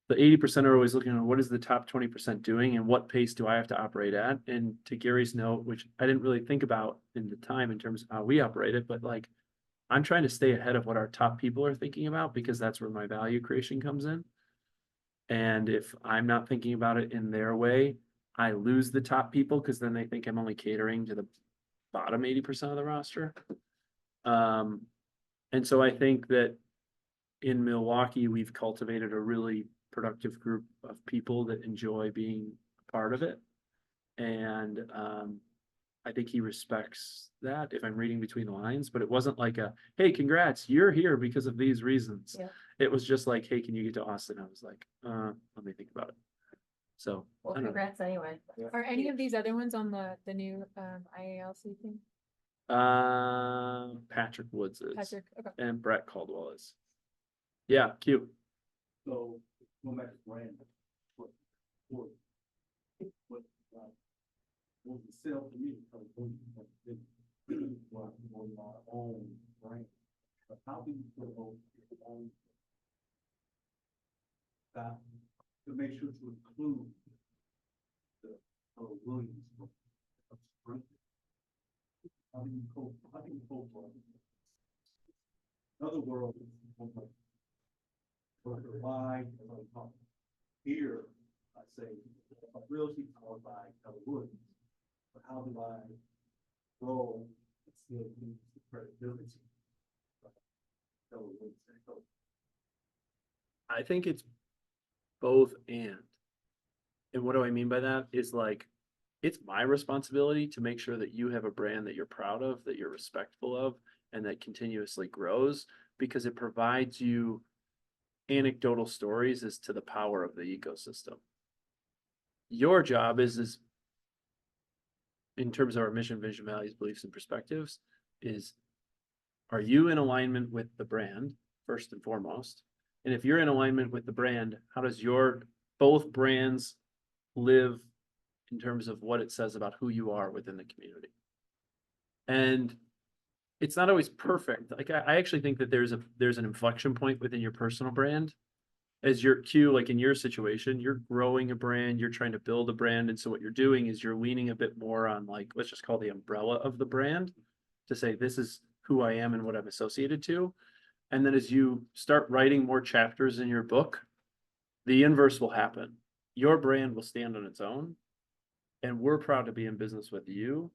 the 80% are always looking at what is the top 20% doing and what pace do I have to operate at. And to Gary's note, which I didn't really think about in the time in terms of how we operate it, but like, I'm trying to stay ahead of what our top people are thinking about, because that's where my value creation comes in. And if I'm not thinking about it in their way, I lose the top people because then they think I'm only catering to the bottom 80% of the roster. And so I think that in Milwaukee, we've cultivated a really productive group of people that enjoy being a part of it. And I think he respects that, if I'm reading between the lines, but it wasn't like hey, congrats, you're here because of these reasons. Yeah. It was just like, hey, can you get to Austin? I was like, let me think about it. So. Well, I don't know. congrats anyway. Are any of these other ones on the new IALC thing? Patrick Woods is. Patrick, okay. And Brett Caldwell is. Yeah, cute. So, no matter brand, what was the sale to me? Because on my own brand. But how do you put your own that, to make sure to include the Williams. book of Spring. Hunting folklore. Another world. Why, here, I say, realty powered by Keller Williams. But how do I grow and still keep the credibility? Keller Williams and Keller. I think it's both and. And what do I mean by that is like, it's my responsibility to make sure that you have a brand that you're proud of, that you're respectful of, and that continuously grows, because it provides you anecdotal stories as to the power of the ecosystem. Your job is in terms of our mission, vision, values, beliefs, and perspectives, is, are you in alignment with the brand first and foremost? And if you're in alignment with the brand, how does your both brands live in terms of what it says about who you are within the community? And it's not always perfect. Like I actually think that there's an inflection point within your personal brand. As your cue, like in your situation, you're growing a brand, you're trying to build a brand. And so what you're doing is you're leaning a bit more on, like, let's just call the umbrella of the brand to say, this is who I am and what I'm associated to. And then as you start writing more chapters in your book, the inverse will happen. Your brand will stand on its own. And we're proud to be in business with you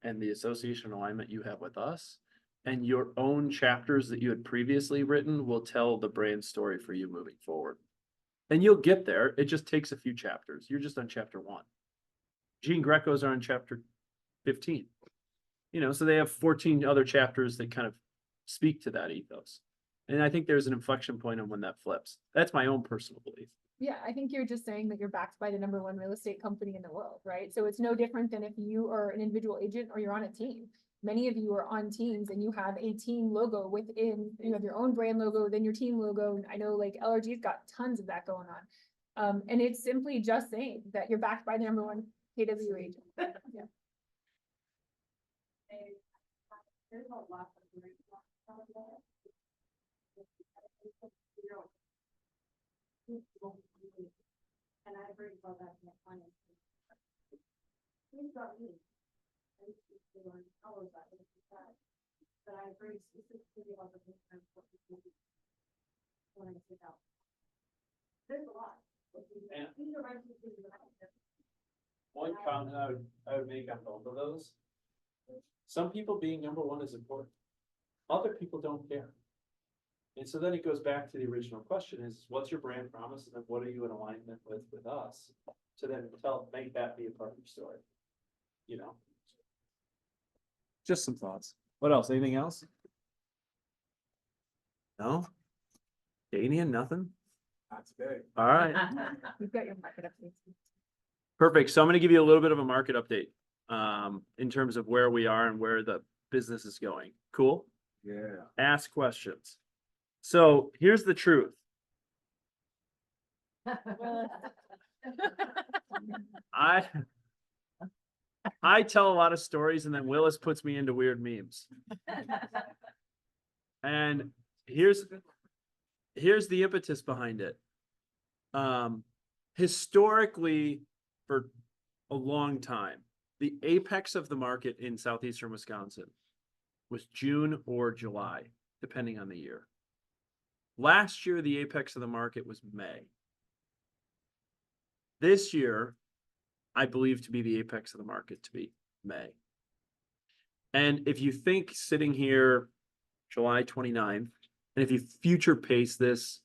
and the association alignment you have with us. And your own chapters that you had previously written will tell the brand story for you moving forward. And you'll get there. It just takes a few chapters. You're just on chapter 1. Gene Greco's are on chapter 15. You know, so they have 14 other chapters that kind of speak to that ethos. And I think there's an inflection point on when that flips. That's my own personal belief. Yeah, I think you're just saying that you're backed by the #1 real estate company in the world, right? So it's no different than if you are an individual agent or you're on a team. Many of you are on teams and you have a team logo within, you have your own brand logo, then your team logo. And I know like LRG's got tons of that going on. And it's simply just saying that you're backed by the #1 KW agent. Yeah. There's a lot of great stuff out there. And I agree about that in the finance. Please got me. I used to learn all of that, but I agree specifically about the difference what we do when I sit out. There's a lot. Yeah. These are right things that I have. One comment I would make on both of those. Some people being #1 is important. Other people don't care. And so then it goes back to the original question is, what's your brand promise? And then what are you in alignment with us? To then make that be a part of your story. You know? Just some thoughts. What else? Anything else? No? Danian, nothing? That's big. All right. You've got your market updates. Perfect. So I'm gonna give you a little bit of a market update in terms of where we are and where the business is going. Cool? Yeah. Ask questions. So here's the truth. I tell a lot of stories and then Willis puts me into weird memes. And here's the impetus behind it. Historically, for a long time, the apex of the market in southeastern Wisconsin was June or July, depending on the year. Last year, the apex of the market was May. This year, I believe to be the apex of the market to be May. And if you think sitting here July 29th, and if you future pace this,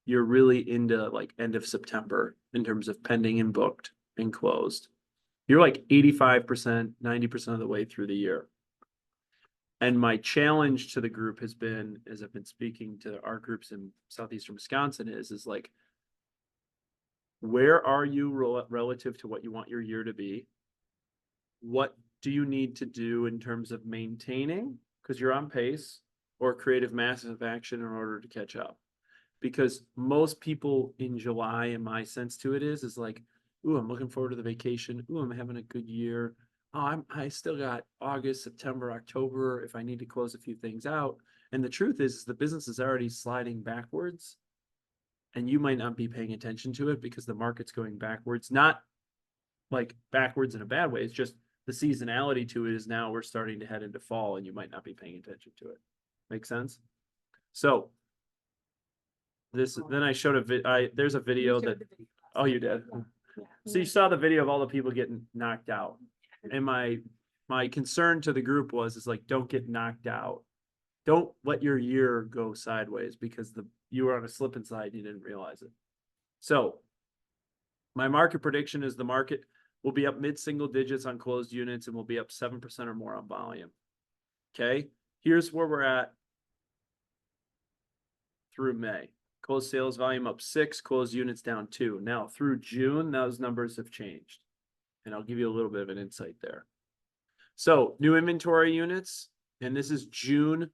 you're really into like end of September in terms of pending and booked and closed. You're like 85%, 90% of the way through the year. And my challenge to the group has been, as I've been speaking to our groups in southeastern Wisconsin, is like, where are you relative to what you want your year to be? What do you need to do in terms of maintaining, because you're on pace, or creative massive action in order to catch up? Because most people in July, and my sense to it is like, ooh, I'm looking forward to the vacation. Ooh, I'm having a good year. Oh, I still got August, September, October if I need to close a few things out. And the truth is the business is already sliding backwards. And you might not be paying attention to it because the market's going backwards, not like backwards in a bad way. It's just the seasonality to it is now we're starting to head into fall and you might not be paying attention to it. Make sense? So then I showed there's a video that, oh, you did? So you saw the video of all the people getting knocked out. And my concern to the group is like, don't get knocked out. Don't let your year go sideways because you were on a slip and slide, you didn't realize it. So my market prediction is the market will be up mid-single digits on closed units and will be up 7% or more on volume. Okay, here's where we're at through May. Closed sales volume up 6, closed units down 2. Now through June, those numbers have changed. And I'll give you a little bit of an insight there. So new inventory units, and this is June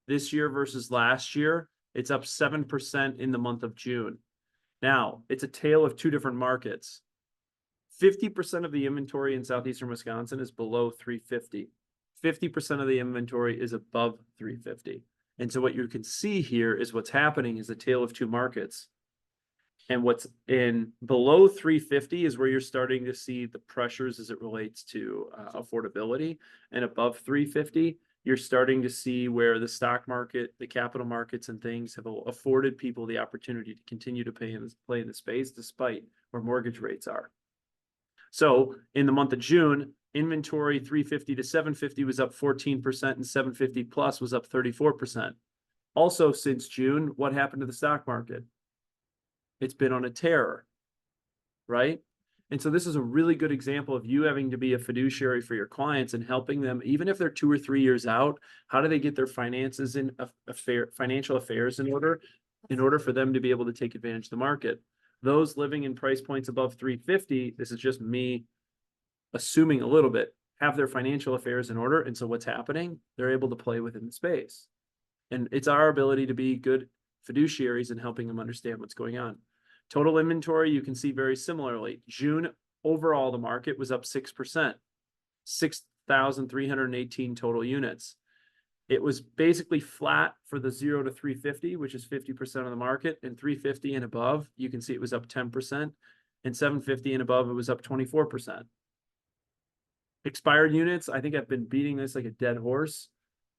this year versus last year. It's up 7% in the month of June. Now, it's a tale of two different markets. 50% of the inventory in southeastern Wisconsin is below 350. 50% of the inventory is above 350. And so what you can see here is what's happening is a tale of two markets. And what's in below 350 is where you're starting to see the pressures as it relates to affordability. And above 350, you're starting to see where the stock market, the capital markets and things have afforded people the opportunity to continue to play in the space despite where mortgage rates are. So in the month of June, inventory 350 to 750 was up 14% and 750 plus was up 34%. Also since June, what happened to the stock market? It's been on a tear, right? And so this is a really good example of you having to be a fiduciary for your clients and helping them, even if they're 2 or 3 years out, how do they get their finances in financial affairs in order for them to be able to take advantage of the market. Those living in price points above 350, this is just me assuming a little bit, have their financial affairs in order. And so what's happening? They're able to play within the space. And it's our ability to be good fiduciaries and helping them understand what's going on. Total inventory, you can see very similarly. June, overall, the market was up 6%, 6,318 total units. It was basically flat for the 0 to 350, which is 50% of the market, and 350 and above, you can see it was up 10%, and 750 and above, it was up 24%. Expired units, I think I've been beating this like a dead horse.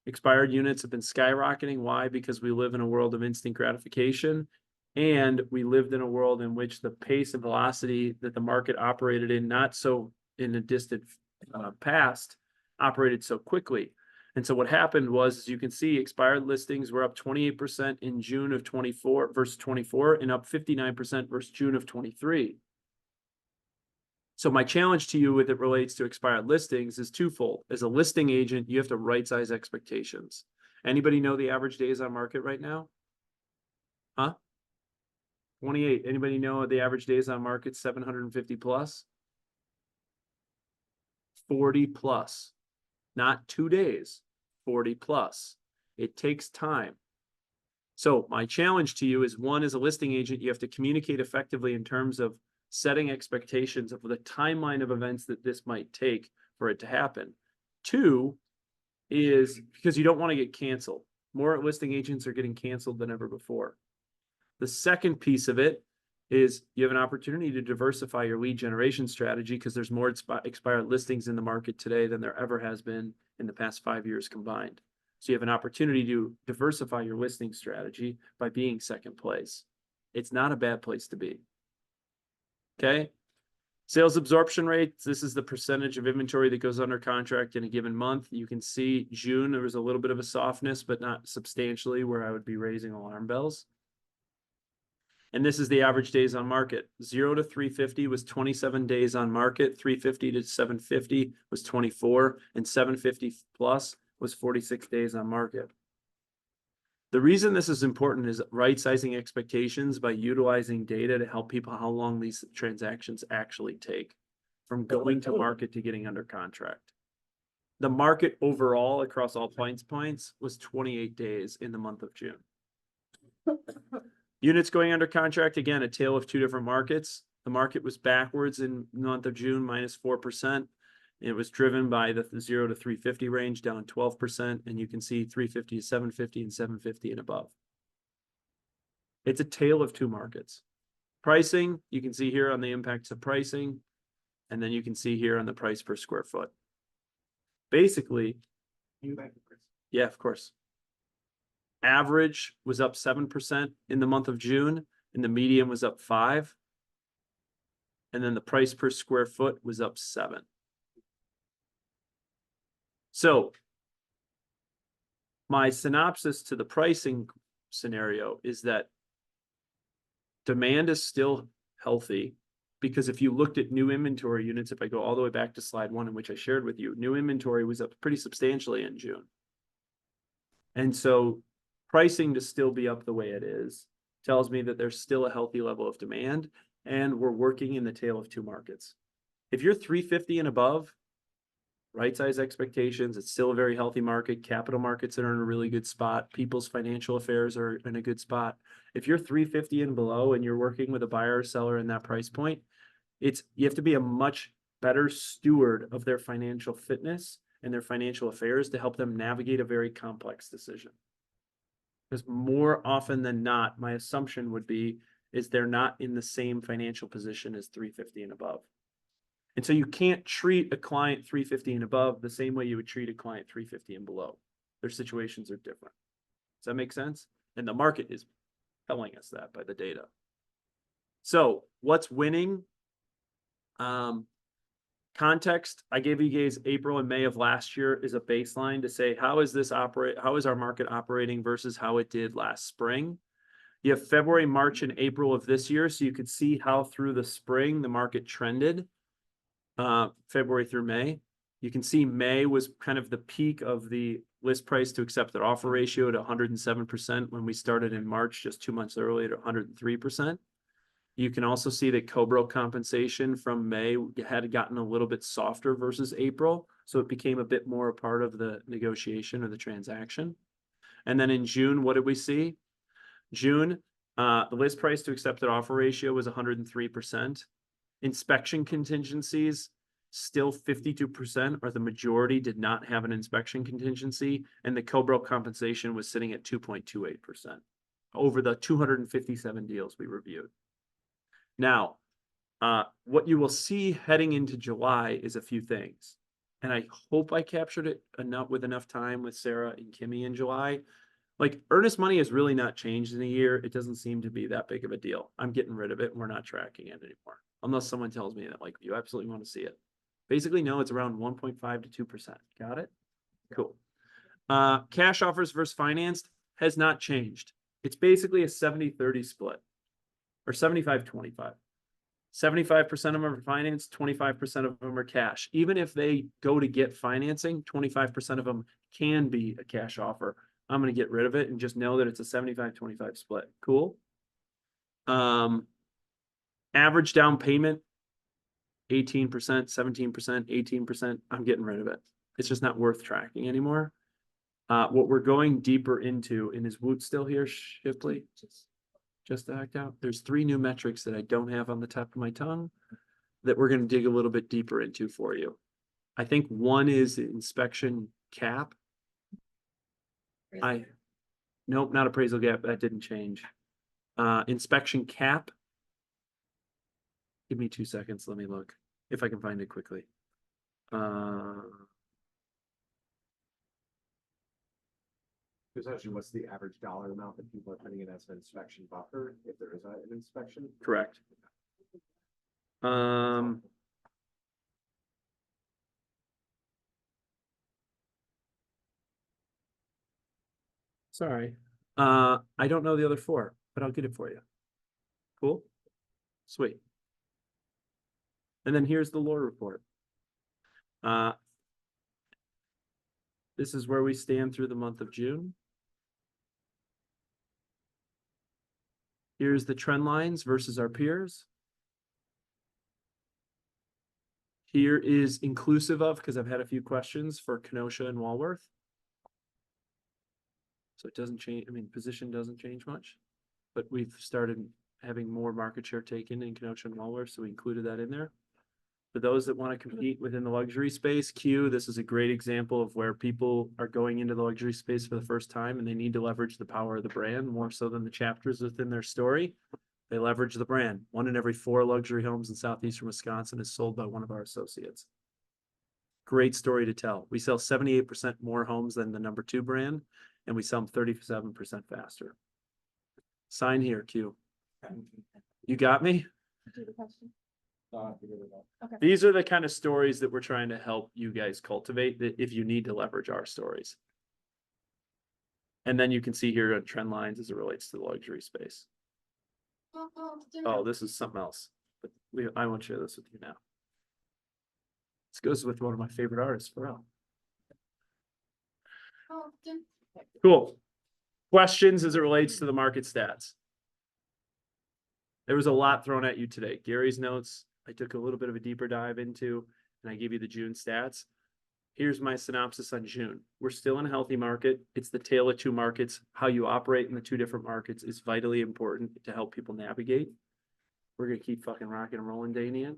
Expired units have been skyrocketing. Why? Because we live in a world of instant gratification. And we lived in a world in which the pace and velocity that the market operated in, not so in a distant past, operated so quickly. And so what happened was, as you can see, expired listings were up 28% in June of 24 versus 24 and up 59% versus June of 23. So my challenge to you with it relates to expired listings is twofold. As a listing agent, you have to right size expectations. Anybody know the average days on market right now? Huh? 28. Anybody know the average days on market 750 plus? 40 plus. Not 2 days, 40 plus. It takes time. So my challenge to you is, one, as a listing agent, you have to communicate effectively in terms of setting expectations of the timeline of events that this might take for it to happen. 2 is because you don't want to get canceled. More listing agents are getting canceled than ever before. The second piece of it is you have an opportunity to diversify your lead generation strategy because there's more expired listings in the market today than there ever has been in the past 5 years combined. So you have an opportunity to diversify your listing strategy by being second place. It's not a bad place to be. Okay. Sales absorption rates. This is the percentage of inventory that goes under contract in a given month. You can see June, there was a little bit of a softness, but not substantially where I would be raising alarm bells. And this is the average days on market. 0 to 350 was 27 days on market. 350 to 750 was 24, and 750 plus was 46 days on market. The reason this is important is right-sizing expectations by utilizing data to help people how long these transactions actually take from going to market to getting under contract. The market overall across all price points was 28 days in the month of June. Units going under contract, again, a tale of two different markets. The market was backwards in the month of June, -4%. It was driven by the 0 to 350 range, down 12%. And you can see 350 to 750 and 750 and above. It's a tale of two markets. Pricing, you can see here on the impacts of pricing, and then you can see here on the price per square foot. Basically, yeah, of course. Average was up 7% in the month of June, and the median was up 5%. And then the price per square foot was up 7%. So my synopsis to the pricing scenario is that demand is still healthy, because if you looked at new inventory units, if I go all the way back to slide 1, in which I shared with you, new inventory was up pretty substantially in June. And so pricing to still be up the way it is tells me that there's still a healthy level of demand, and we're working in the tail of two markets. If you're 350 and above, right size expectations, it's still a very healthy market. Capital markets are in a really good spot. People's financial affairs are in a good spot. If you're 350 and below and you're working with a buyer or seller in that price point, you have to be a much better steward of their financial fitness and their financial affairs to help them navigate a very complex decision. Because more often than not, my assumption would be is they're not in the same financial position as 350 and above. And so you can't treat a client 350 and above the same way you would treat a client 350 and below. Their situations are different. Does that make sense? And the market is telling us that by the data. So what's winning? Context, I gave you guys April and May of last year is a baseline to say, how is our market operating versus how it did last spring? You have February, March, and April of this year, so you could see how through the spring the market trended, February through May. You can see May was kind of the peak of the list price to accepted offer ratio at 107% when we started in March, just 2 months earlier, at 103%. You can also see that co-broke compensation from May had gotten a little bit softer versus April, so it became a bit more a part of the negotiation or the transaction. And then in June, what did we see? June, the list price to accepted offer ratio was 103%. Inspection contingencies, still 52%, or the majority did not have an inspection contingency, and the co-broke compensation was sitting at 2.28% over the 257 deals we reviewed. Now, what you will see heading into July is a few things, and I hope I captured it with enough time with Sarah and Kimmy in July. Like, earnest money has really not changed in a year. It doesn't seem to be that big of a deal. I'm getting rid of it. We're not tracking it anymore, unless someone tells me that, like, you absolutely want to see it. Basically, no, it's around 1.5 to 2%. Got it? Cool. Cash offers versus financed has not changed. It's basically a 70-30 split, or 75-25. 75% of them are financed, 25% of them are cash. Even if they go to get financing, 25% of them can be a cash offer. I'm going to get rid of it and just know that it's a 75-25 split. Cool. Average down payment, 18%, 17%, 18%. I'm getting rid of it. It's just not worth tracking anymore. What we're going deeper into, and is Woot still here, Shipley? Just to act out. There's 3 new metrics that I don't have on the top of my tongue that we're going to dig a little bit deeper into for you. I think one is inspection cap. Nope, not appraisal gap. That didn't change. Inspection cap. Give me 2 seconds. Let me look if I can find it quickly. Essentially, what's the average dollar amount that people are putting in as an inspection buffer if there is an inspection? Correct. Sorry. I don't know the other 4, but I'll get it for you. Cool. Sweet. And then here's the lore report. This is where we stand through the month of June. Here's the trend lines versus our peers. Here is inclusive of, because I've had a few questions for Kenosha and Walworth. So it doesn't change. I mean, position doesn't change much, but we've started having more market share taken in Kenosha and Walworth, so we included that in there. For those that want to compete within the luxury space, Q, this is a great example of where people are going into the luxury space for the first time and they need to leverage the power of the brand more so than the chapters within their story. They leverage the brand. 1 in every 4 luxury homes in southeastern Wisconsin is sold by one of our associates. Great story to tell. We sell 78% more homes than the number 2 brand, and we sell them 37% faster. Sign here, Q. You got me? Do the question. Okay. These are the kind of stories that we're trying to help you guys cultivate, that if you need to leverage our stories. And then you can see here on trend lines as it relates to the luxury space. Oh, this is something else, but I won't share this with you now. This goes with one of my favorite artists, Pharrell. Cool. Questions as it relates to the market stats? There was a lot thrown at you today. Gary's notes, I took a little bit of a deeper dive into, and I gave you the June stats. Here's my synopsis on June. We're still in a healthy market. It's the tale of 2 markets. How you operate in the 2 different markets is vitally important to help people navigate. We're going to keep fucking rocking and rolling, Danian.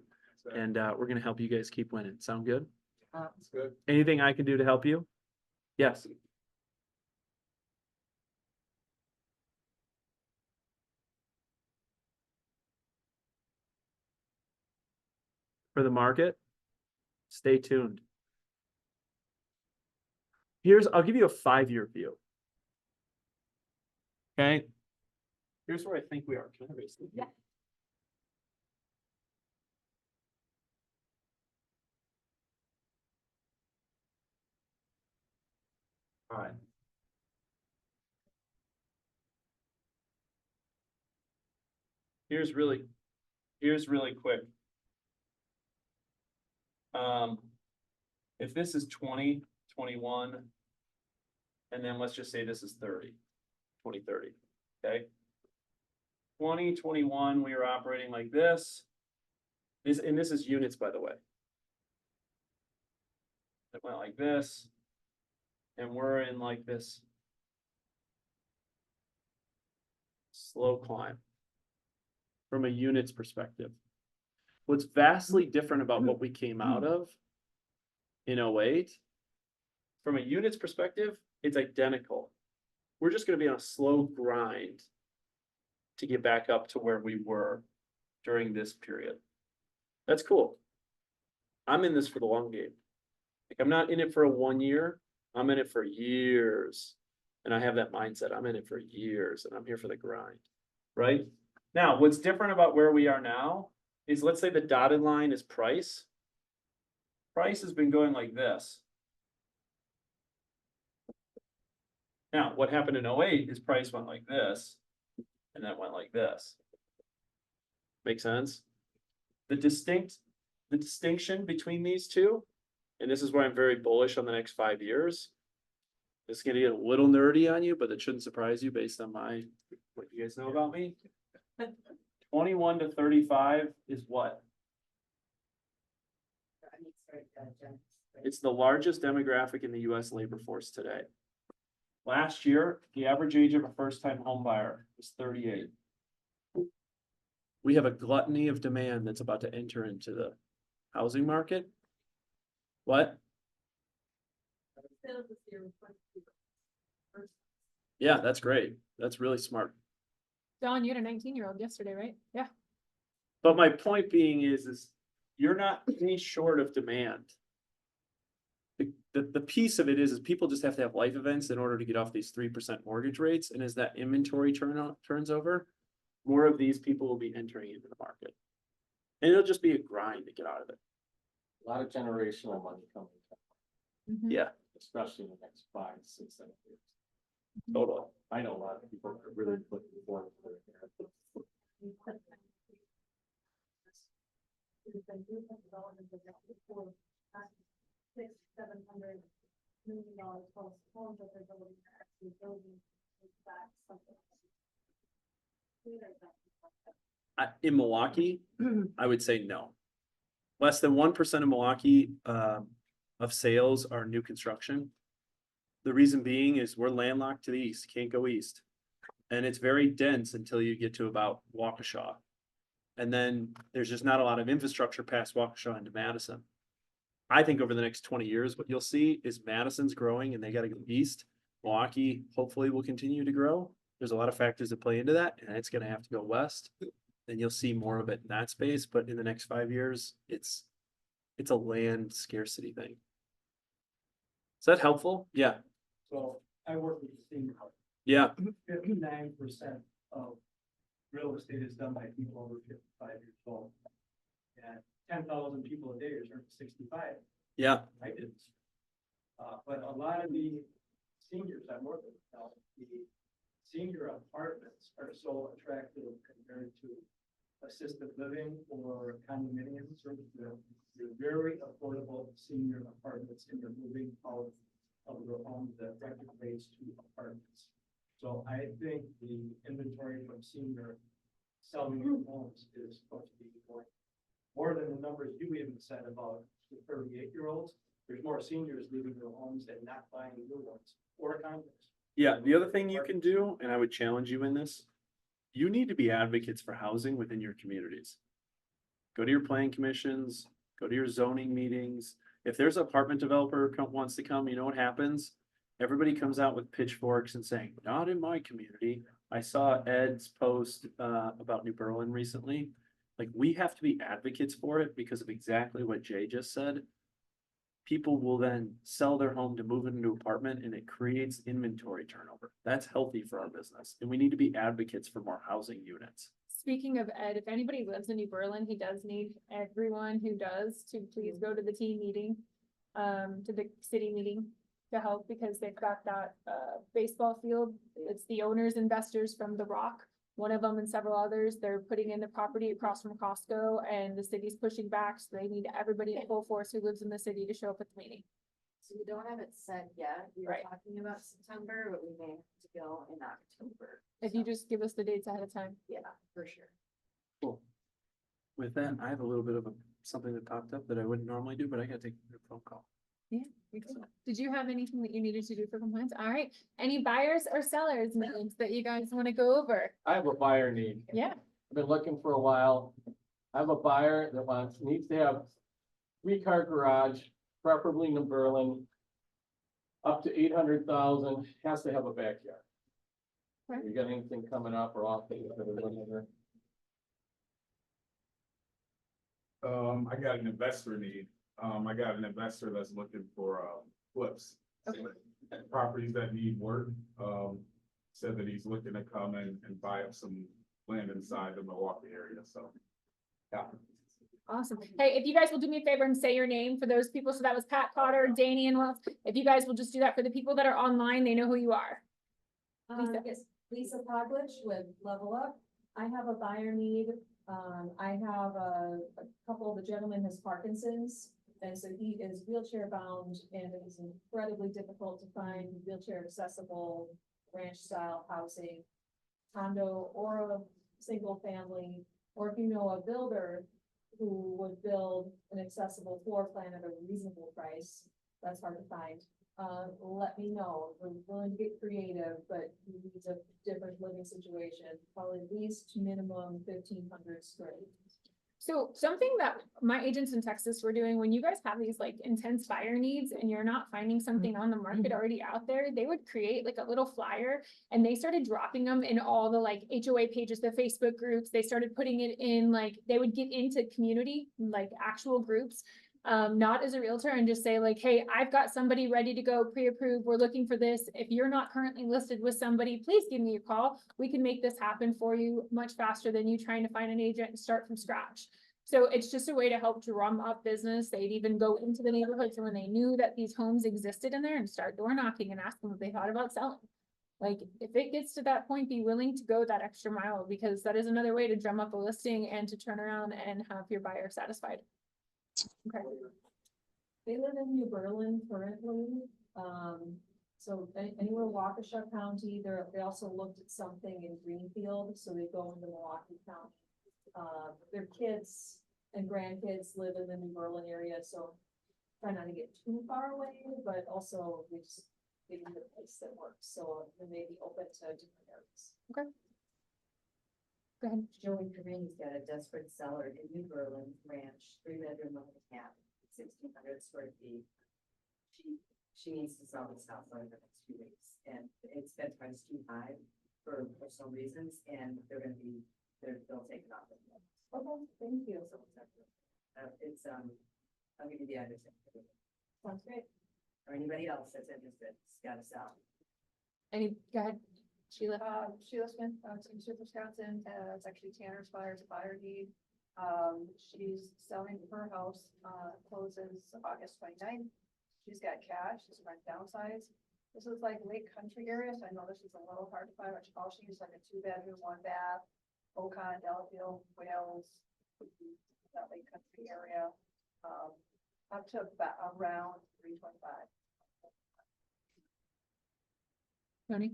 And we're going to help you guys keep winning. Sound good? That's good. Anything I can do to help you? Yes. For the market, stay tuned. I'll give you a 5-year view. Okay. Here's where I think we are. Can I erase it? Yeah. All right. Here's really quick. If this is 20, 21, and then let's just say this is 30, 2030, okay? 2021, we are operating like this. And this is units, by the way. It went like this. And we're in like this slow climb from a units perspective. What's vastly different about what we came out of in 08, from a units perspective, it's identical. We're just going to be on a slow grind to get back up to where we were during this period. That's cool. I'm in this for the long game. Like, I'm not in it for a 1 year. I'm in it for years. And I have that mindset. I'm in it for years and I'm here for the grind. Right? Now, what's different about where we are now is, let's say the dotted line is price. Price has been going like this. Now, what happened in 08 is price went like this, and then went like this. Make sense? The distinction between these two, and this is why I'm very bullish on the next 5 years. It's gonna get a little nerdy on you, but it shouldn't surprise you based on what you guys know about me. 21 to 35 is what? It's the largest demographic in the US labor force today. Last year, the average age of a first-time home buyer was 38. We have a gluttony of demand that's about to enter into the housing market. What? Yeah, that's great. That's really smart. Dawn, you had a 19-year-old yesterday, right? Yeah. But my point being is you're not any short of demand. The piece of it is people just have to have life events in order to get off these 3% mortgage rates. And as that inventory turns over, more of these people will be entering into the market. And it'll just be a grind to get out of it. A lot of generational money coming, Mhm. Yeah, especially in the next 5, 6, 7 years. totally. I know a lot of people are really looking forward to it. $600-700 million plus homes that they're building, they're actually building back something. In Milwaukee, I would say no. Less than 1% of Milwaukee of sales are new construction. The reason being is we're landlocked to the east, can't go east. And it's very dense until you get to about Waukesha. And then there's just not a lot of infrastructure past Waukesha into Madison. I think over the next 20 years, what you'll see is Madison's growing and they gotta go east. Milwaukee hopefully will continue to grow. There's a lot of factors that play into that, and it's gonna have to go west. Then you'll see more of it in that space, but in the next 5 years, it's a land scarcity thing. Is that helpful? Yeah, So I work with the senior housing. yeah, 59% of real estate is done by people over 55 years old. And 10,000 people a day are turning 65. yeah, I didn't. But a lot of the seniors I'm working with now, the senior apartments are so attractive compared to assisted living or condominiums, or they're very affordable senior apartments, and they're moving out of their homes that regulates to apartments. So I think the inventory from senior selling their homes is supposed to be more than the numbers you even said about the 38-year-olds. There's more seniors leaving their homes and not buying new ones or condos. yeah. The other thing you can do, and I would challenge you in this, you need to be advocates for housing within your communities. Go to your planning commissions, go to your zoning meetings. If there's an apartment developer wants to come, you know what happens? Everybody comes out with pitchforks and saying, not in my community. I saw Ed's post about New Berlin recently. Like, we have to be advocates for it because of exactly what Jay just said. People will then sell their home to move into an apartment, and it creates inventory turnover. That's healthy for our business, and we need to be advocates for more housing units. Speaking of Ed, if anybody lives in New Berlin, he does need everyone who does to please go to the team meeting, to the city meeting to help, because they've got that, baseball field. It's the owners, investors from The Rock, one of them and several others. They're putting in the property across from Costco, and the city's pushing back, so they need everybody in full force who lives in the city to show up at the meeting. So we don't have it set yet. We were Right. talking about September, but we may have to go in October. If you just give us the dates ahead of time. Yeah, for sure. Cool. With that, I have a little bit of something that popped up that I wouldn't normally do, but I gotta take a phone call. Did you have anything that you needed to do for compliance? All right. Any buyers or sellers needs that you guys want to go over? I have a buyer need. Yeah. I've been looking for a while. I have a buyer that needs to have 3-car garage, preferably in Berlin. Up to 800,000, has to have a backyard. Right. You got anything coming up or off? That you're looking at? I got an investor need. I got an investor that's looking for, flips. Okay. Properties that need work. Said that he's looking to come and buy up some land inside the Milwaukee area, so. Yeah. Awesome. Hey, if you guys will do me a favor and say your name for those people. So that was Pat Potter, Danny and Wells. If you guys will just do that for the people that are online, they know who you are. Lisa. Yes, Lisa Poglich with Level Up. I have a buyer need. I have a couple of the gentlemen has Parkinson's. And so he is wheelchair bound, and it is incredibly difficult to find wheelchair accessible ranch style housing, condo or a single family, or if you know a builder who would build an accessible floor plan at a reasonable price, that's hard to find. Let me know. We're willing to get creative, but he needs a different living situation, probably at least minimum 1,500 square feet. So something that my agents in Texas were doing, when you guys have these like intense buyer needs and you're not finding something on the market already out there, they would create like a little flyer, and they started dropping them in all the like HOA pages, the Facebook groups. They started putting it in, like, they would get into community, like actual groups, not as a realtor, and just say like, hey, I've got somebody ready to go pre-approved. We're looking for this. If you're not currently listed with somebody, please give me a call. We can make this happen for you much faster than you trying to find an agent and start from scratch. So it's just a way to help drum up business. They'd even go into the neighborhoods when they knew that these homes existed in there and start door knocking and ask them if they thought about selling. Like, if it gets to that point, be willing to go that extra mile, because that is another way to drum up a listing and to turn around and have your buyer satisfied. Okay. They live in New Berlin currently, so anywhere Waukesha County, they also looked at something in Greenfield, so they go into Milwaukee County. Their kids and grandkids live in the New Berlin area, so try not to get too far away, but also we just need a place that works, so they may be open to different areas. Okay. Go ahead. Joey Kareem's got a desperate seller in New Berlin Ranch, 3 bedroom, 1.5, 1,600 square feet. She needs to sell this house over the next 2 weeks, and it's been priced too high for some reasons, and they'll take it off. Okay, thank you. It's, I'll give you the address. Sounds great. Or anybody else that's interested, it's gotta sell. Go ahead, Sheila. Sheila Smith, Teamster Wisconsin, it's actually Tanner's Fires, a buyer deed. She's selling her house, closes August 29th. She's got cash, she's rent downsize. This is like Lake Country area, so I know this is a little hard to find, but all she needs like a 2 bedroom, 1 bath, Ocon, Delafield, Wales, that Lake Country area, up to around 325. Tony?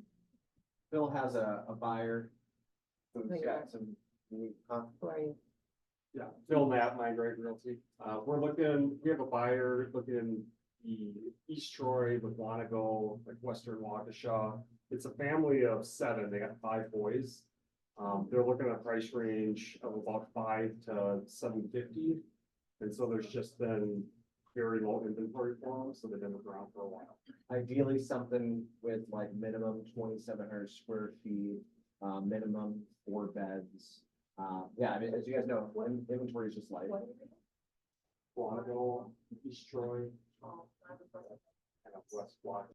Bill has a buyer who's Wait, got some unique, Who are you? Yeah, Phil Matt, Migrate Realty. We have a buyer looking in the East Troy, Wagonago, like Western Waukesha. It's a family of 7. They got 5 boys. They're looking at a price range of about 5 to 750. And so there's just been very low inventory for them, so they've been around for a while. ideally something with like minimum 2,700 square feet, minimum 4 beds. Yeah, I mean, as you guys know, inventory is just light. Wagonago, East Troy, kind of West Waukesha.